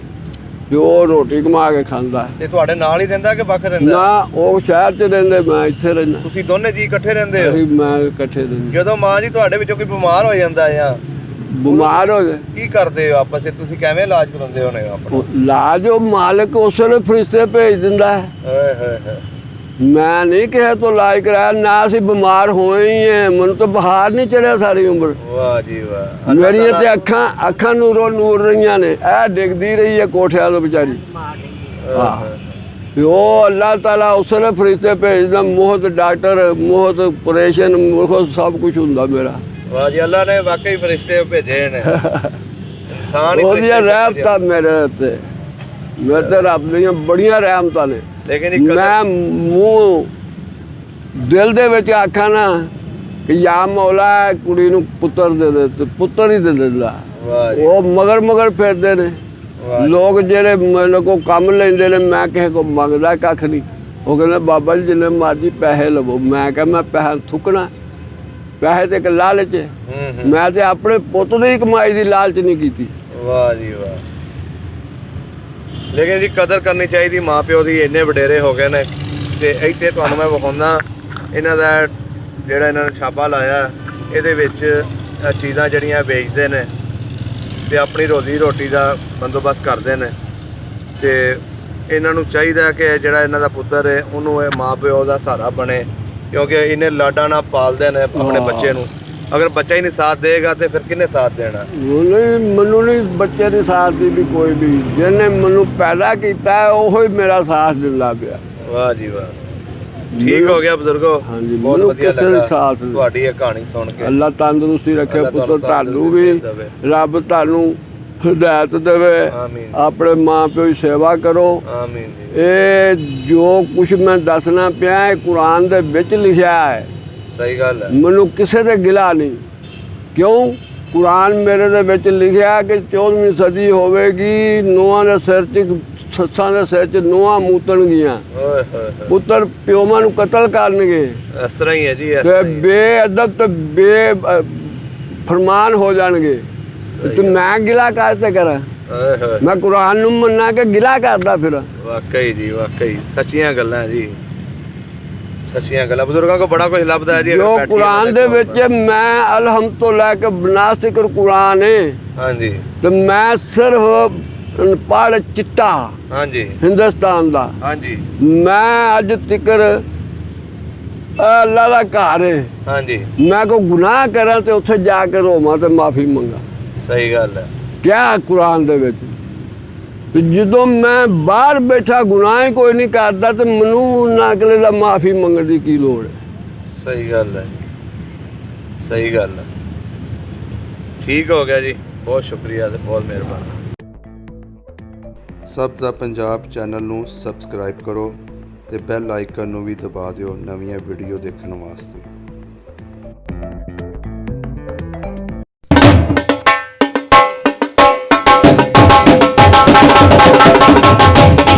ਤੇ ਉਹ ਰੋਟੀ ਕਮਾ ਕੇ ਖਾਂਦਾ। ਤੇ ਤੁਹਾਡੇ ਨਾਲ ਹੀ ਰਹਿੰਦਾ ਕਿ ਵੱਖ ਰਹਿੰਦਾ? ਨਾ, ਉਹ ਸ਼ਹਿਰ 'ਚ ਰਹਿੰਦੇ, ਮੈਂ ਇੱਥੇ ਰਹਿੰਦਾ। ਤੁਸੀਂ ਦੋਨੇ ਜੀ ਇਕੱਠੇ ਰਹਿੰਦੇ ਹੋ? ਮੈਂ ਇਕੱਠੇ ਰਹਿੰਦੇ। ਜਦੋਂ ਮਾਂ ਜੀ ਤੁਹਾਡੇ ਵਿੱਚੋਂ ਕੋਈ ਬਿਮਾਰ ਹੋ ਜਾਂਦਾ ਜਾਂ ਬਿਮਾਰ ਹੋ ਜਾਏ ਕੀ ਕਰਦੇ ਹੋ ਆਪਸ 'ਚ? ਤੁਸੀਂ ਕਿਵੇਂ ਇਲਾਜ ਕਰਾਉਂਦੇ ਹੋਣੇ ਆਪਣਾ? ਇਲਾਜ ਉਹ ਮਾਲਕ ਉਸ ਵੇਲੇ ਫਰਿਸ਼ਤੇ ਭੇਜ ਦਿੰਦਾ ਹੈ। ਮੈਂ ਨਹੀਂ ਕਿਸੇ ਤੋਂ ਇਲਾਜ ਕਰਾਇਆ, ਨਾ ਅਸੀਂ ਬਿਮਾਰ ਹੋਏ ਹੀ ਹੈ। ਮੈਨੂੰ ਤਾਂ ਬੁਖਾਰ ਨਹੀਂ ਚੜਿਆ ਸਾਰੀ ਉਮਰ। ਵਾਹ ਜੀ ਵਾਹ। ਮੇਰੀਆਂ ਤੇ ਅੱਖਾਂ ਨੂਰੋਂ ਨੂਰ ਰਹੀਆਂ ਨੇ। ਇਹ ਡਿੱਗਦੀ ਰਹੀ ਹੈ ਕੋਠਿਆਂ ਤੋਂ ਵਿਚਾਰੀ। ਹਾਂ। ਤੇ ਉਹ ਅੱਲਾਹ ਤਾਲਾ ਉਸ ਵੇਲੇ ਫਰਿਸ਼ਤੇ ਭੇਜਦਾ, ਮੁਹਤ ਡਾਕਟਰ, ਮੁਹਤ ਆਪਰੇਸ਼ਨ, ਮੁਹਤ ਸਭ ਕੁਝ ਹੁੰਦਾ ਮੇਰਾ। ਵਾਹ ਜੀ, ਅੱਲਾ ਨੇ ਵਾਕਈ ਫਰਿਸ਼ਤੇ ਭੇਜੇ ਨੇ। ਇਨਸਾਨ ਹੀ ਉਹਦੀਆਂ ਰਹਿਮਤਾਂ ਮੇਰੇ ਉੱਤੇ, ਮੇਰੇ ਤੇ ਰੱਬ ਦੀਆਂ ਬੜੀਆਂ ਰਹਿਮਤਾਂ ਨੇ। ਲੇਕਿਨ ਮੈਂ ਦਿਲ ਦੇ ਵਿੱਚ ਆਖਾਂ ਨਾ ਕਿ ਯਾ ਮੌਲਾ ਕੁੜੀ ਨੂੰ ਪੁੱਤਰ ਦੇ ਦੇ ਤੇ ਪੁੱਤਰ ਹੀ ਦੇ ਦਿੰਦਾ। ਉਹ ਮਗਰ ਫਿਰਦੇ ਨੇ ਲੋਕ ਜਿਹੜੇ ਮੇਰੇ ਕੋਲ ਕੰਮ ਲੈਂਦੇ ਨੇ। ਮੈਂ ਕਿਸੇ ਕੋਲ ਮੰਗਦਾ ਕੱਖ ਨਹੀਂ। ਉਹ ਕਹਿੰਦੇ ਬਾਬਾ ਜੀ ਜਿੰਨੇ ਮਰਜ਼ੀ ਪੈਸੇ ਲਵੋ। ਮੈਂ ਕਿਹਾ ਮੈਂ ਪੈਸਾ ਥੁੱਕਣਾ? ਪੈਸੇ ਤੇ ਇੱਕ ਲਾਲਚ ਹੈ। ਮੈਂ ਤੇ ਆਪਣੇ ਪੁੱਤ ਦੀ ਕਮਾਈ ਦੀ ਲਾਲਚ ਨਹੀਂ ਕੀਤੀ। ਵਾਹ ਜੀ ਵਾਹ। ਲੇਕਿਨ ਜੀ ਕਦਰ ਕਰਨੀ ਚਾਹੀਦੀ ਮਾਂ ਪਿਓ ਦੀ। ਇੰਨੇ ਵਡੇਰੇ ਹੋ ਗਏ ਨੇ ਤੇ ਇੱਥੇ ਤੁਹਾਨੂੰ ਮੈਂ ਵਿਖਾਉਂਦਾ ਇਹਨਾਂ ਦਾ ਜਿਹੜਾ ਇਹਨਾਂ ਨੇ ਛਾਪਾ ਲਾਇਆ। ਇਹਦੇ ਵਿੱਚ ਚੀਜ਼ਾਂ ਜਿਹੜੀਆਂ ਵੇਚਦੇ ਨੇ ਤੇ ਆਪਣੀ ਰੋਜ਼ੀ ਰੋਟੀ ਦਾ ਬੰਦੋਬਸਤ ਕਰਦੇ ਨੇ। ਤੇ ਇਹਨਾਂ ਨੂੰ ਚਾਹੀਦਾ ਕਿ ਜਿਹੜਾ ਇਹਨਾਂ ਦਾ ਪੁੱਤਰ ਹੈ ਉਹਨੂੰ ਇਹ ਮਾਂ ਪਿਓ ਦਾ ਸਹਾਰਾ ਬਣੇ, ਕਿਉਂਕਿ ਇਹਨੇ ਲਾਡਾਂ ਨਾਲ ਪਾਲਦੇ ਨੇ ਆਪਣੇ ਬੱਚੇ ਨੂੰ। ਅਗਰ ਬੱਚਾ ਹੀ ਨਹੀਂ ਸਾਥ ਦੇਗਾ ਤੇ ਫਿਰ ਕਿਹਨੇ ਸਾਥ ਦੇਣਾ? ਨਹੀਂ, ਮੈਨੂੰ ਨਹੀਂ ਬੱਚੇ ਦੀ ਸਾਥ ਦੀ ਵੀ ਕੋਈ ਵੀ। ਜਿਹਨੇ ਮੈਨੂੰ ਪੈਦਾ ਕੀਤਾ ਉਹ ਹੀ ਮੇਰਾ ਸਾਥ ਦਿੰਦਾ ਪਿਆ। ਵਾਹ ਜੀ ਵਾਹ। ਠੀਕ ਹੋ ਗਿਆ ਬਜ਼ੁਰਗੋ। ਹਾਂਜੀ, ਬਹੁਤ ਵਧੀਆ ਲੱਗਾ ਤੁਹਾਡੀ ਇਹ ਕਹਾਣੀ ਸੁਣ ਕੇ। ਅੱਲਾ ਤੰਦਰੁਸਤੀ ਰੱਖੇ ਪੁੱਤਰ ਤੁਹਾਨੂੰ ਵੀ। ਰੱਬ ਤੁਹਾਨੂੰ ਹਦਾਇਤ ਦੇਵੇ। ਆਪਣੇ ਮਾਂ ਪਿਓ ਦੀ ਸੇਵਾ ਕਰੋ। ਇਹ ਜੋ ਕੁਛ ਮੈਂ ਦੱਸਣਾ ਪਿਆ ਇਹ ਕੁਰਾਨ ਦੇ ਵਿੱਚ ਲਿਖਿਆ ਹੈ। ਸਹੀ ਗੱਲ ਹੈ। ਮੈਨੂੰ ਕਿਸੇ ਦੇ ਗਿਲਾ ਨਹੀਂ। ਕਿਉਂ? ਕੁਰਾਨ ਮੇਰੇ ਦੇ ਵਿੱਚ ਲਿਖਿਆ ਕਿ 14ਵੀਂ ਸਦੀ ਹੋਵੇਗੀ, ਨੂੰਹਾਂ ਦੇ ਸਿਰ 'ਚ ਸੱਸਾਂ ਦੇ ਸਿਰ 'ਚ ਨੂੰਹਾਂ ਮੂਤਣਗੀਆਂ, ਪੁੱਤਰ ਪਿਓਾਂ ਨੂੰ ਕਤਲ ਕਰਨਗੇ। ਇਸ ਤਰ੍ਹਾਂ ਹੀ ਹੈ ਜੀ। ਤੇ ਬੇਅਦਬ ਤੇ ਫਰਮਾਨ ਹੋ ਜਾਣਗੇ। ਤੇ ਮੈਂ ਗਿਲਾ ਕਾਹਤੇ ਕਰਾਂ? ਮੈਂ ਕੁਰਾਨ ਨੂੰ ਮੰਨਾ ਕੇ ਗਿਲਾ ਕਰਦਾ ਫਿਰ। ਵਾਕਈ ਜੀ ਵਾਕਈ ਸੱਚੀਆਂ ਗੱਲਾਂ ਜੀ, ਸੱਚੀਆਂ ਗੱਲਾਂ। ਬਜ਼ੁਰਗਾਂ ਕੋ ਬੜਾ ਕੁਝ ਲੱਭਦਾ ਹੈ ਜੀ। ਜੋ ਕੁਰਾਨ ਦੇ ਵਿੱਚ ਮੈਂ ਅਲਹਮਦ ਤੋਂ ਲੈ ਕੇ ਬਨਾਸਿਕਰ ਕੁਰਾਨ ਹੈ। ਹਾਂਜੀ। ਤੇ ਮੈਂ ਸਿਰਫ ਪੜ੍ਹ ਚਿੱਟਾ। ਹਾਂਜੀ। ਹਿੰਦੁਸਤਾਨ ਦਾ। ਹਾਂਜੀ। ਮੈਂ ਅੱਜ ਤਿਕਰ ਅੱਲਾ ਦਾ ਘਰ ਹੈ। ਹਾਂਜੀ। ਮੈਂ ਕੋਈ ਗੁਨਾਹ ਕਰਾਂ ਤੇ ਉੱਥੇ ਜਾ ਕੇ ਰੋਵਾਂ ਤੇ ਮਾਫੀ ਮੰਗਾ। ਸਹੀ ਗੱਲ ਹੈ। ਕਿਆ ਕੁਰਾਨ ਦੇ ਵਿੱਚ ਤੇ ਜਦੋਂ ਮੈਂ ਬਾਹਰ ਬੈਠਾ ਗੁਨਾਹ ਹੀ ਕੋਈ ਨਹੀਂ ਕਰਦਾ ਤੇ ਮੈਨੂੰ ਨਾ ਅਗਲੇ ਦਾ ਮਾਫੀ ਮੰਗਣ ਦੀ ਕੀ ਲੋੜ ਹੈ? ਸਹੀ ਗੱਲ ਹੈ। ਸਹੀ ਗੱਲ ਹੈ। ਠੀਕ ਹੋ ਗਿਆ ਜੀ, ਬਹੁਤ ਸ਼ੁਕਰੀਆ ਤੇ ਬਹੁਤ ਮਿਹਰਬਾਨੀ। ਸਭ ਦਾ ਪੰਜਾਬ ਚੈਨਲ ਨੂੰ ਸਬਸਕ੍ਰਾਈਬ ਕਰੋ ਤੇ ਬੈਲ ਆਈਕਨ ਨੂੰ ਵੀ ਦਬਾ ਦਿਓ ਨਵੀਆਂ ਵੀਡੀਓ ਦੇਖਣ ਵਾਸਤੇ।